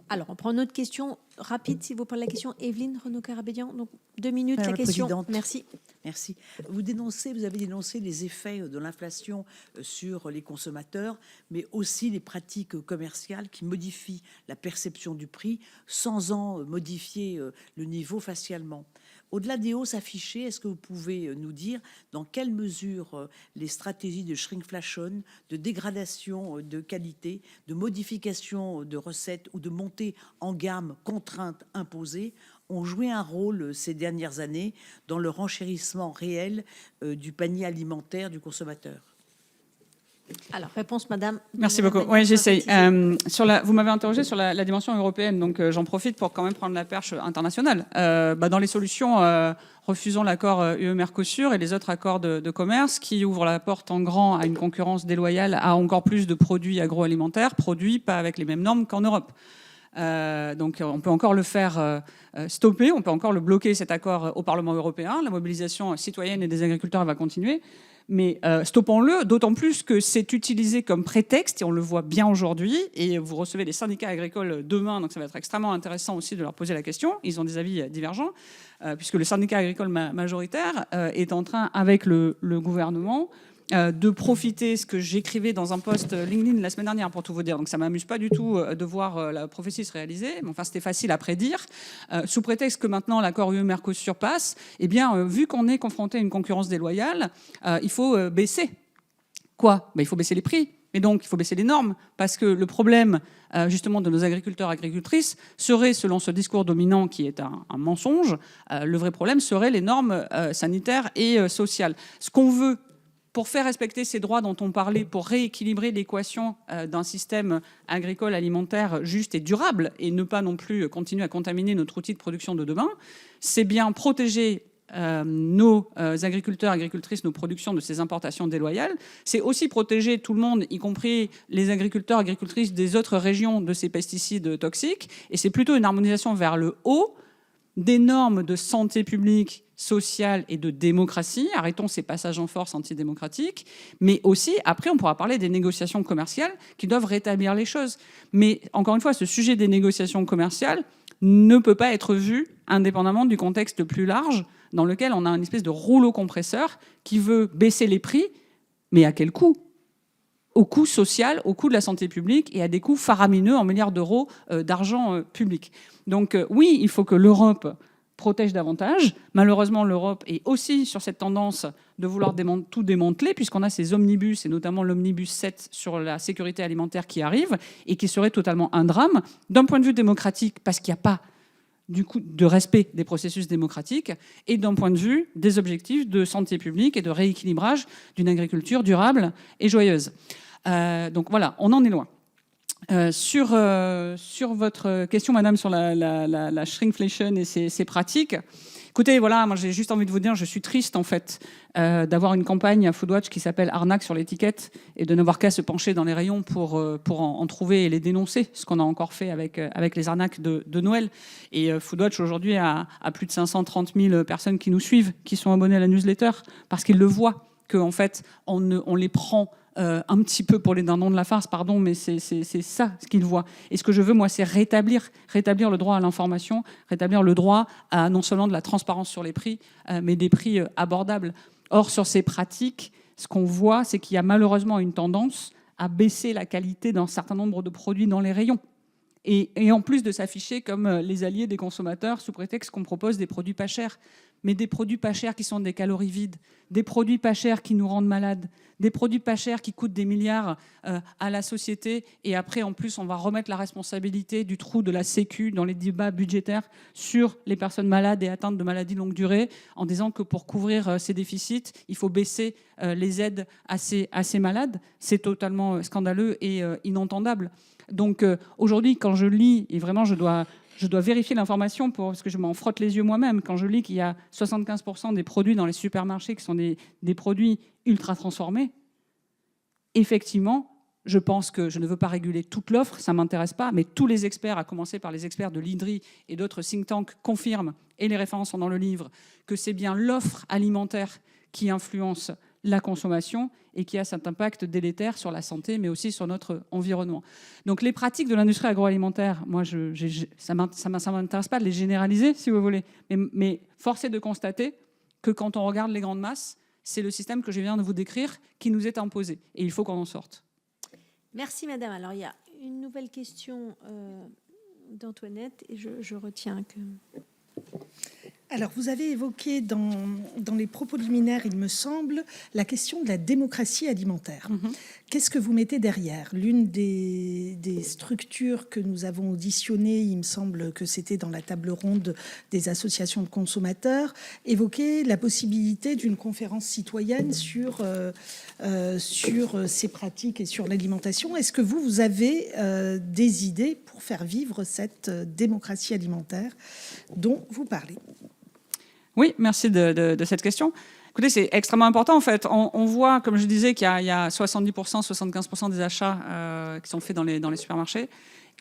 Speaker 1: Alors, on prend une autre question rapide, s'il vous plaît. La question, Evelyne Renaud-Carabédian. Donc, 2 minutes,
Speaker 7: Madame
Speaker 1: la
Speaker 7: la
Speaker 1: question.
Speaker 7: Présidente.
Speaker 1: Merci.
Speaker 7: Merci. Vous avez dénoncé les effets de l'inflation sur les consommateurs, mais aussi les pratiques commerciales qui modifient la perception du prix sans en modifier le niveau facialement. Au-delà des hausses affichées, est-ce que vous pouvez nous dire dans quelle mesure les stratégies de shrinkflation, de dégradation de qualité, de modification de recettes ou de montée en gamme contrainte imposée ont joué un rôle ces dernières années dans le renchérissement réel du panier alimentaire du consommateur?
Speaker 1: Alors, réponse, madame.
Speaker 2: Merci beaucoup. Oui, j'essaye. Vous m'avez interrogé sur la dimension européenne, donc j'en profite pour quand même prendre la perche internationale. Dans les solutions, refusons l'accord UE-Mercosur et les autres accords de commerce qui ouvrent la porte en grand à une concurrence déloyale, à encore plus de produits agroalimentaires, produits pas avec les mêmes normes qu'en Europe. Donc on peut encore le faire stopper, on peut encore le bloquer, cet accord, au Parlement européen. La mobilisation citoyenne et des agriculteurs va continuer. Mais stoppons-le, d'autant plus que c'est utilisé comme prétexte, et on le voit bien aujourd'hui, et vous recevez les syndicats agricoles demain, donc ça va être extrêmement intéressant aussi de leur poser la question. Ils ont des avis divergents, puisque le syndicat agricole majoritaire est en train, avec le gouvernement, de profiter, ce que j'écrivais dans un post LinkedIn la semaine dernière, pour tout vous dire. Donc ça m'amuse pas du tout de voir la prophétie se réaliser, mais enfin c'était facile à prédire. Sous prétexte que maintenant l'accord UE-Mercosur passe, eh bien vu qu'on est confronté à une concurrence déloyale, il faut baisser. Quoi ? Il faut baisser les prix. Et donc il faut baisser les normes, parce que le problème justement de nos agriculteurs, agricultrices, serait, selon ce discours dominant qui est un mensonge, le vrai problème serait les normes sanitaires et sociales. Ce qu'on veut pour faire respecter ces droits dont on parlait, pour rééquilibrer l'équation d'un système agricole alimentaire juste et durable, et ne pas non plus continuer à contaminer notre outil de production de demain, c'est bien protéger nos agriculteurs, agricultrices, nos productions de ces importations déloyales. C'est aussi protéger tout le monde, y compris les agriculteurs, agricultrices des autres régions, de ces pesticides toxiques. Et c'est plutôt une harmonisation vers le haut des normes de santé publique, sociale et de démocratie. Arrêtons ces passages en force antidémocratiques. Mais aussi, après, on pourra parler des négociations commerciales qui doivent rétablir les choses. Mais encore une fois, ce sujet des négociations commerciales ne peut pas être vu indépendamment du contexte plus large dans lequel on a une espèce de rouleau compresseur qui veut baisser les prix, mais à quel coût ? au coût social, au coût de la santé publique et à des coûts faramineux en milliards d'euros d'argent public. Donc oui, il faut que l'Europe protège davantage. Malheureusement, l'Europe est aussi sur cette tendance de vouloir tout démanteler, puisqu'on a ces omnibus, et notamment l'omnibus 7 sur la sécurité alimentaire qui arrive, et qui serait totalement un drame, d'un point de vue démocratique, parce qu'il n'y a pas du coup de respect des processus démocratiques, et d'un point de vue des objectifs de santé publique et de rééquilibrage d'une agriculture durable et joyeuse. Donc voilà, on en est loin. Sur votre question, madame, sur la shrinkflation et ses pratiques, écoutez, voilà, moi j'ai juste envie de vous dire, je suis triste en fait d'avoir une campagne à Foodwatch qui s'appelle Arnaque sur l'étiquette et de n'avoir qu'à se pencher dans les rayons pour en trouver et les dénoncer, ce qu'on a encore fait avec les arnaques de Noël. Et Foodwatch aujourd'hui a plus de 530 000 personnes qui nous suivent, qui sont abonnées à la newsletter, parce qu'ils le voient, qu'en fait on les prend un petit peu pour les dindons de la farce, pardon, mais c'est ça ce qu'ils voient. Et ce que je veux, moi, c'est rétablir le droit à l'information, rétablir le droit à non seulement de la transparence sur les prix, mais des prix abordables. Or, sur ces pratiques, ce qu'on voit, c'est qu'il y a malheureusement une tendance à baisser la qualité d'un certain nombre de produits dans les rayons. Et en plus de s'afficher comme les alliés des consommateurs sous prétexte qu'on propose des produits pas chers. Mais des produits pas chers qui sont des calories vides, des produits pas chers qui nous rendent malades, des produits pas chers qui coûtent des milliards à la société. Et après, en plus, on va remettre la responsabilité du trou de la Sécu dans les débats budgétaires sur les personnes malades et atteintes de maladies longue durée, en disant que pour couvrir ces déficits, il faut baisser les aides à ces malades. C'est totalement scandaleux et inentendable. Donc aujourd'hui, quand je lis, et vraiment je dois vérifier l'information parce que je m'en frotte les yeux moi-même, quand je lis qu'il y a 75% des produits dans les supermarchés qui sont des produits ultra transformés, effectivement, je pense que je ne veux pas réguler toute l'offre, ça ne m'intéresse pas, mais tous les experts, à commencer par les experts de l'INDRI et d'autres think tanks, confirment, et les références sont dans le livre, que c'est bien l'offre alimentaire qui influence la consommation et qui a cet impact délétère sur la santé, mais aussi sur notre environnement. Donc les pratiques de l'industrie agroalimentaire, moi, ça ne m'intéresse pas de les généraliser, si vous voulez, mais force est de constater que quand on regarde les grandes masses, c'est le système que je viens de vous décrire qui nous est imposé, et il faut qu'on en sorte.
Speaker 1: Merci, madame. Alors, il y a une nouvelle question d'Antoinette, et je retiens que...
Speaker 3: Alors, vous avez évoqué dans les propos liminaires, il me semble, la question de la démocratie alimentaire. Qu'est-ce que vous mettez derrière? L'une des structures que nous avons auditionnées, il me semble que c'était dans la table ronde des associations de consommateurs, évoquait la possibilité d'une conférence citoyenne sur ces pratiques et sur l'alimentation. Est-ce que vous avez des idées pour faire vivre cette démocratie alimentaire dont vous parlez?
Speaker 2: Oui, merci de cette question. Écoutez, c'est extrêmement important en fait. On voit, comme je disais, qu'il y a 70%, 75% des achats qui sont faits dans les supermarchés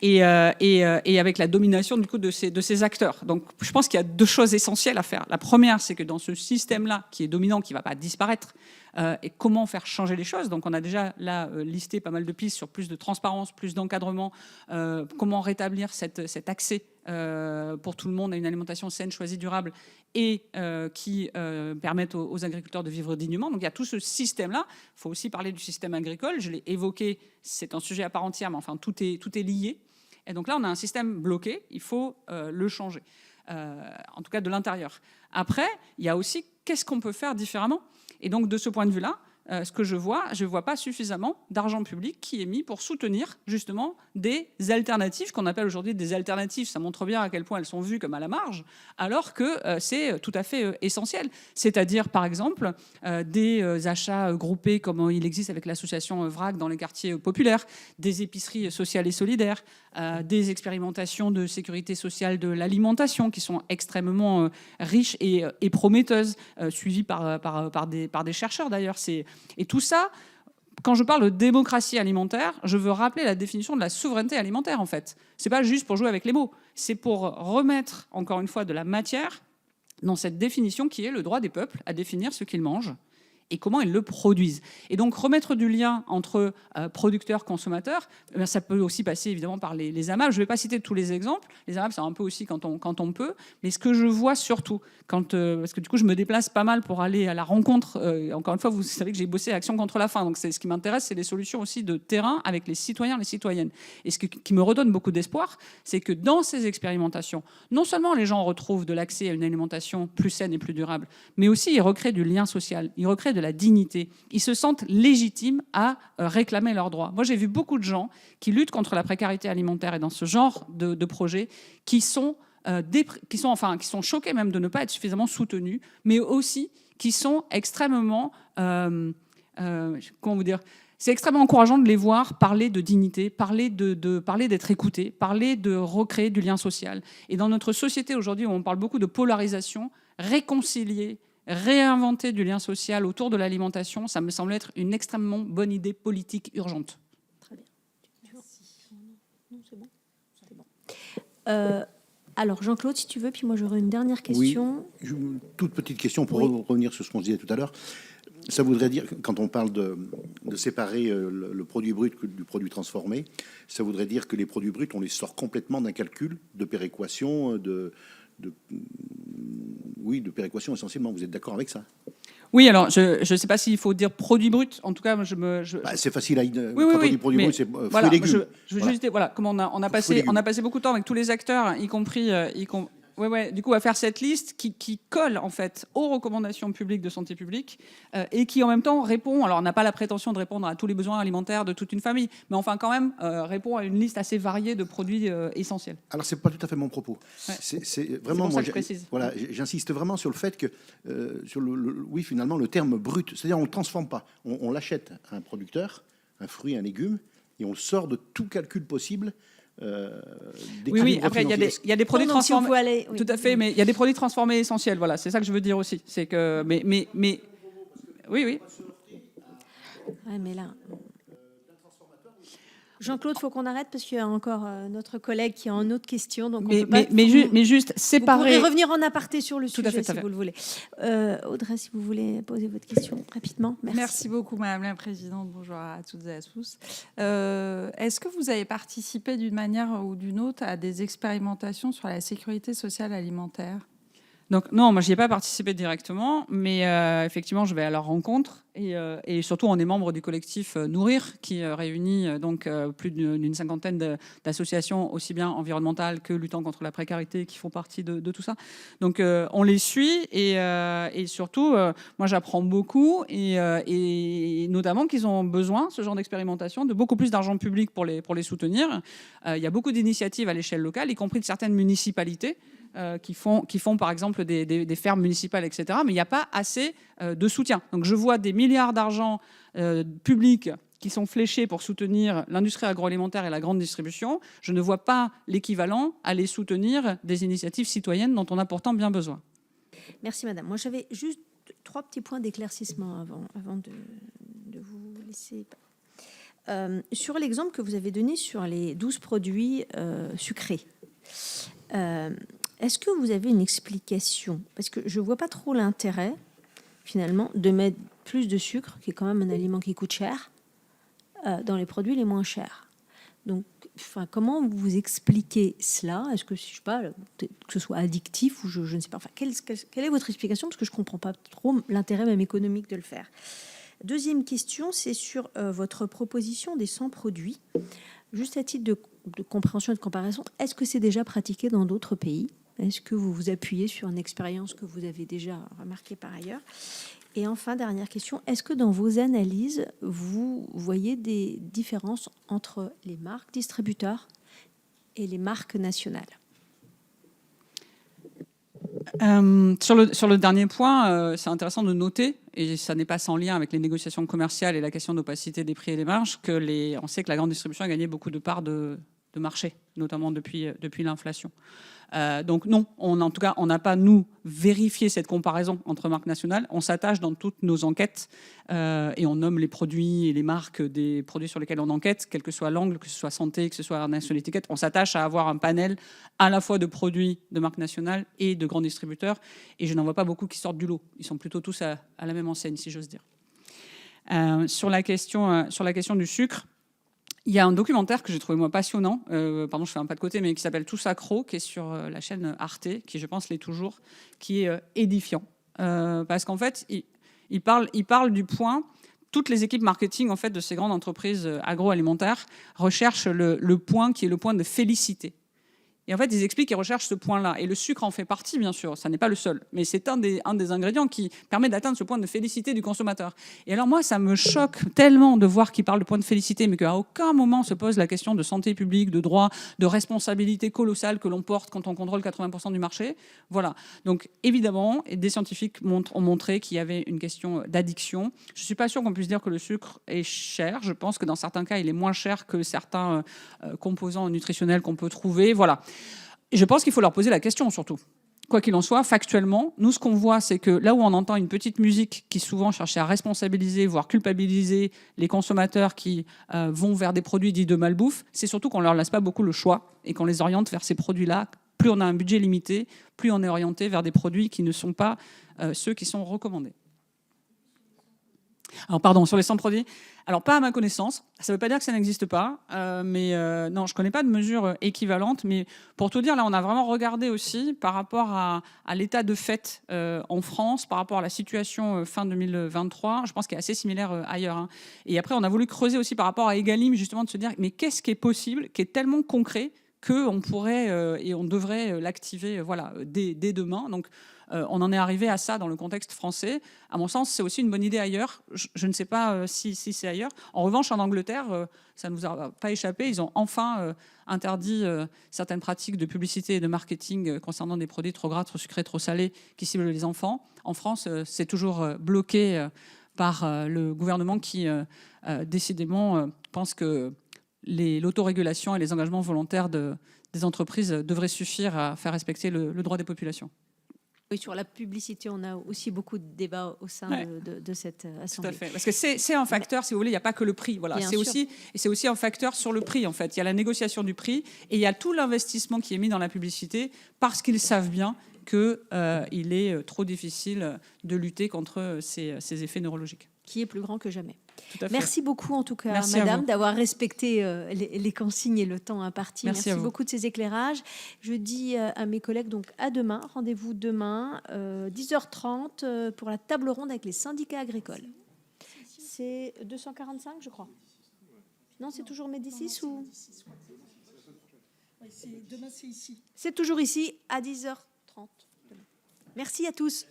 Speaker 2: et avec la domination du coup de ces acteurs. Donc, je pense qu'il y a deux choses essentielles à faire. La première, c'est que dans ce système-là, qui est dominant, qui ne va pas disparaître, et comment faire changer les choses. Donc, on a déjà là listé pas mal de pistes sur plus de transparence, plus d'encadrement, comment rétablir cet accès pour tout le monde à une alimentation saine, choisie, durable et qui permettent aux agriculteurs de vivre dignement. Donc il y a tout ce système-là. Il faut aussi parler du système agricole. Je l'ai évoqué, c'est un sujet à part entière, mais enfin tout est lié. Et donc là, on a un système bloqué. Il faut le changer, en tout cas de l'intérieur. Après, il y a aussi qu'est-ce qu'on peut faire différemment. Et donc de ce point de vue-là, ce que je vois pas suffisamment d'argent public qui est mis pour soutenir justement des alternatives, qu'on appelle aujourd'hui des alternatives. Ça montre bien à quel point elles sont vues comme à la marge, alors que c'est tout à fait essentiel. C'est-à-dire, par exemple, des achats groupés comme il existe avec l'association VRAC dans les quartiers populaires, des épiceries sociales et solidaires, des expérimentations de sécurité sociale de l'alimentation qui sont extrêmement riches et prometteuses, suivies par des chercheurs d'ailleurs. Et tout ça, quand je parle de démocratie alimentaire, je veux rappeler la définition de la souveraineté alimentaire, en fait. Ce n'est pas juste pour jouer avec les mots, c'est pour remettre, encore une fois, de la matière dans cette définition qui est le droit des peuples à définir ce qu'ils mangent et comment ils le produisent. Et donc remettre du lien entre producteurs, consommateurs, ça peut aussi passer évidemment par les AMAP. Je ne vais pas citer tous les exemples. Les AMAP, c'est un peu aussi quand on peut. Mais ce que je vois surtout, parce que du coup je me déplace pas mal pour aller à la rencontre, encore une fois, vous savez que j'ai bossé à Action contre la faim, donc ce qui m'intéresse, c'est les solutions aussi de terrain avec les citoyens, les citoyennes. Et ce qui me redonne beaucoup d'espoir, c'est que dans ces expérimentations, non seulement les gens retrouvent de l'accès à une alimentation plus saine et plus durable, mais aussi ils recréent du lien social, ils recréent de la dignité. Ils se sentent légitimes à réclamer leurs droits. Moi, j'ai vu beaucoup de gens qui luttent contre la précarité alimentaire et dans ce genre de projets qui sont choqués même de ne pas être suffisamment soutenus, mais aussi qui sont extrêmement... comment vous dire ? C'est extrêmement encourageant de les voir parler de dignité, parler d'être écoutés, parler de recréer du lien social. Et dans notre société aujourd'hui où on parle beaucoup de polarisation, réconcilier, réinventer du lien social autour de l'alimentation, ça me semble être une extrêmement bonne idée politique urgente.
Speaker 1: Très bien. Non, c'est bon. C'est bon. Alors, Jean-Claude, si tu veux, puis moi j'aurais une dernière question.
Speaker 4: Oui, toute petite question pour revenir sur ce qu'on disait tout à l'heure. Ça voudrait dire, quand on parle de séparer le produit brut du produit transformé, ça voudrait dire que les produits bruts, on les sort complètement d'un calcul de péréquation, de péréquation essentiellement. Vous êtes d'accord avec ça?
Speaker 2: Oui, alors je ne sais pas s'il faut dire produit brut. En tout cas,
Speaker 4: c'est facile à
Speaker 2: oui,
Speaker 4: quand on dit produit brut, c'est
Speaker 2: voilà,
Speaker 4: fruits et légumes.
Speaker 2: Je veux juste dire, voilà, comme on a passé beaucoup de temps avec tous les acteurs, y compris du coup, à faire cette liste qui colle en fait aux recommandations publiques de santé publique et qui en même temps répond. Alors, on n'a pas la prétention de répondre à tous les besoins alimentaires de toute une famille, mais enfin quand même répond à une liste assez variée de produits essentiels.
Speaker 4: Alors, c'est pas tout à fait mon propos.
Speaker 2: Ouais.
Speaker 4: C'est vraiment
Speaker 2: moi, voilà,
Speaker 4: j'insiste vraiment sur le fait que oui, finalement, le terme brut, c'est-à-dire on le transforme pas, on l'achète à un producteur, un fruit, un légume, et on le sort de tout calcul possible.
Speaker 2: Oui. Après, il y a des produits transformés.
Speaker 1: Oui.
Speaker 2: Tout à fait, mais il y a des produits transformés essentiels. Voilà, c'est ça que je veux dire aussi. C'est que, mais, oui.
Speaker 1: Ouais, mais là, Jean-Claude, faut qu'on arrête parce qu'il y a encore notre collègue qui a une autre question. Donc
Speaker 2: mais juste séparer.
Speaker 1: Vous pourrez revenir en aparté sur le sujet si vous le voulez. Audrey, si vous voulez poser votre question rapidement.
Speaker 8: Merci beaucoup, Madame la Présidente. Bonjour à toutes et à tous. Est-ce que vous avez participé d'une manière ou d'une autre à des expérimentations sur la sécurité sociale alimentaire ?
Speaker 2: Donc non, moi, je n'y ai pas participé directement, mais effectivement, je vais à leur rencontre. Et surtout, on est membre du collectif Nourrir, qui réunit donc plus d'une cinquantaine d'associations, aussi bien environnementales que luttant contre la précarité, qui font partie de tout ça. Donc, on les suit et surtout, moi, j'apprends beaucoup et notamment qu'ils ont besoin, ce genre d'expérimentation, de beaucoup plus d'argent public pour les soutenir. Il y a beaucoup d'initiatives à l'échelle locale, y compris de certaines municipalités, qui font par exemple des fermes municipales, etc. Mais il n'y a pas assez de soutien. Donc je vois des milliards d'argent publics qui sont fléchés pour soutenir l'industrie agroalimentaire et la grande distribution. Je ne vois pas l'équivalent à les soutenir des initiatives citoyennes dont on a pourtant bien besoin.
Speaker 1: Merci madame. Moi j'avais juste 3 petits points d'éclaircissement avant de vous laisser... sur l'exemple que vous avez donné sur les 12 produits sucrés, est-ce que vous avez une explication? Parce que je ne vois pas trop l'intérêt, finalement, de mettre plus de sucre, qui est quand même un aliment qui coûte cher, dans les produits les moins chers. Donc, comment vous expliquez cela? Est-ce que, je sais pas, que ce soit addictif ou je ne sais pas. Enfin, quelle est votre explication? Parce que je ne comprends pas trop l'intérêt même économique de le faire. Deuxième question, c'est sur votre proposition des 100 produits. Juste à titre de compréhension et de comparaison, est-ce que c'est déjà pratiqué dans d'autres pays? Est-ce que vous vous appuyez sur une expérience que vous avez déjà remarquée par ailleurs? Et enfin, dernière question, est-ce que dans vos analyses, vous voyez des différences entre les marques distributeurs et les marques nationales?
Speaker 2: Sur le dernier point, c'est intéressant de noter, et ça n'est pas sans lien avec les négociations commerciales et la question d'opacité des prix et des marges, on sait que la grande distribution a gagné beaucoup de parts de marché, notamment depuis l'inflation. Donc non, en tout cas, on n'a pas, nous, vérifié cette comparaison entre marques nationales. On s'attache dans toutes nos enquêtes et on nomme les produits et les marques des produits sur lesquels on enquête, quel que soit l'angle, que ce soit santé, que ce soit sur l'étiquette. On s'attache à avoir un panel à la fois de produits de marques nationales et de grands distributeurs. Et je n'en vois pas beaucoup qui sortent du lot. Ils sont plutôt tous à la même enseigne, si j'ose dire. Sur la question du sucre, il y a un documentaire que j'ai trouvé moi passionnant, pardon, je fais un pas de côté, mais qui s'appelle Tous accros, qui est sur la chaîne Arte, qui je pense l'est toujours, qui est édifiant. Parce qu'en fait, il parle du point, toutes les équipes marketing en fait, de ces grandes entreprises agroalimentaires recherchent le point qui est le point de félicité. Et en fait, ils expliquent qu'ils recherchent ce point-là. Et le sucre en fait partie, bien sûr. Ça n'est pas le seul. Mais c'est un des ingrédients qui permet d'atteindre ce point de félicité du consommateur. Et alors moi, ça me choque tellement de voir qu'ils parlent de point de félicité, mais qu'à aucun moment se pose la question de santé publique, de droit, de responsabilité colossale que l'on porte quand on contrôle 80% du marché. Voilà. Donc évidemment, des scientifiques ont montré qu'il y avait une question d'addiction. Je ne suis pas sûre qu'on puisse dire que le sucre est cher. Je pense que dans certains cas, il est moins cher que certains composants nutritionnels qu'on peut trouver. Voilà. Et je pense qu'il faut leur poser la question, surtout. Quoi qu'il en soit, factuellement, nous, ce qu'on voit, c'est que là où on entend une petite musique qui souvent cherchait à responsabiliser, voire culpabiliser les consommateurs qui vont vers des produits dits de malbouffe, c'est surtout qu'on ne leur laisse pas beaucoup le choix et qu'on les oriente vers ces produits-là. Plus on a un budget limité, plus on est orienté vers des produits qui ne sont pas ceux qui sont recommandés. Alors, pardon, sur les 100 produits, alors pas à ma connaissance, ça ne veut pas dire que ça n'existe pas, mais non, je ne connais pas de mesures équivalentes, mais pour tout dire, là, on a vraiment regardé aussi par rapport à l'état de fait en France, par rapport à la situation fin 2023, je pense qu'il est assez similaire ailleurs. Hein. Et après, on a voulu creuser aussi par rapport à Egalim, justement, de se dire, mais qu'est-ce qui est possible, qui est tellement concret qu'on pourrait et on devrait l'activer voilà, dès demain. Donc, on en est arrivé à ça dans le contexte français. À mon sens, c'est aussi une bonne idée ailleurs. Je ne sais pas si c'est ailleurs. En revanche, en Angleterre, ça ne nous a pas échappé. Ils ont enfin interdit certaines pratiques de publicité et de marketing concernant des produits trop gras, trop sucrés, trop salés qui ciblent les enfants. En France, c'est toujours bloqué par le gouvernement qui, décidément, pense que l'autorégulation et les engagements volontaires des entreprises devraient suffire à faire respecter le droit des populations.
Speaker 1: Oui, sur la publicité, on a aussi beaucoup de débats au sein de cette assemblée.
Speaker 2: Tout à fait. Parce que c'est un facteur, si vous voulez, il n'y a pas que le prix. Voilà. C'est aussi un facteur sur le prix, en fait. Il y a la négociation du prix et il y a tout l'investissement qui est mis dans la publicité parce qu'ils savent bien qu'il est trop difficile de lutter contre ces effets neurologiques.
Speaker 1: Qui est plus grand que jamais.
Speaker 2: Tout à fait.
Speaker 1: Merci beaucoup, en tout cas,
Speaker 2: Merci
Speaker 1: madame, d'avoir respecté les consignes et le temps imparti.
Speaker 2: Merci
Speaker 1: beaucoup de ces éclairages. Je dis à mes collègues, donc à demain. Rendez-vous demain, 10h30, pour la table ronde avec les syndicats agricoles. C'est 245, je crois. Non, c'est toujours Médicis ou...
Speaker 3: Demain, c'est ici.
Speaker 1: C'est toujours ici, à 10h30. Merci à tous.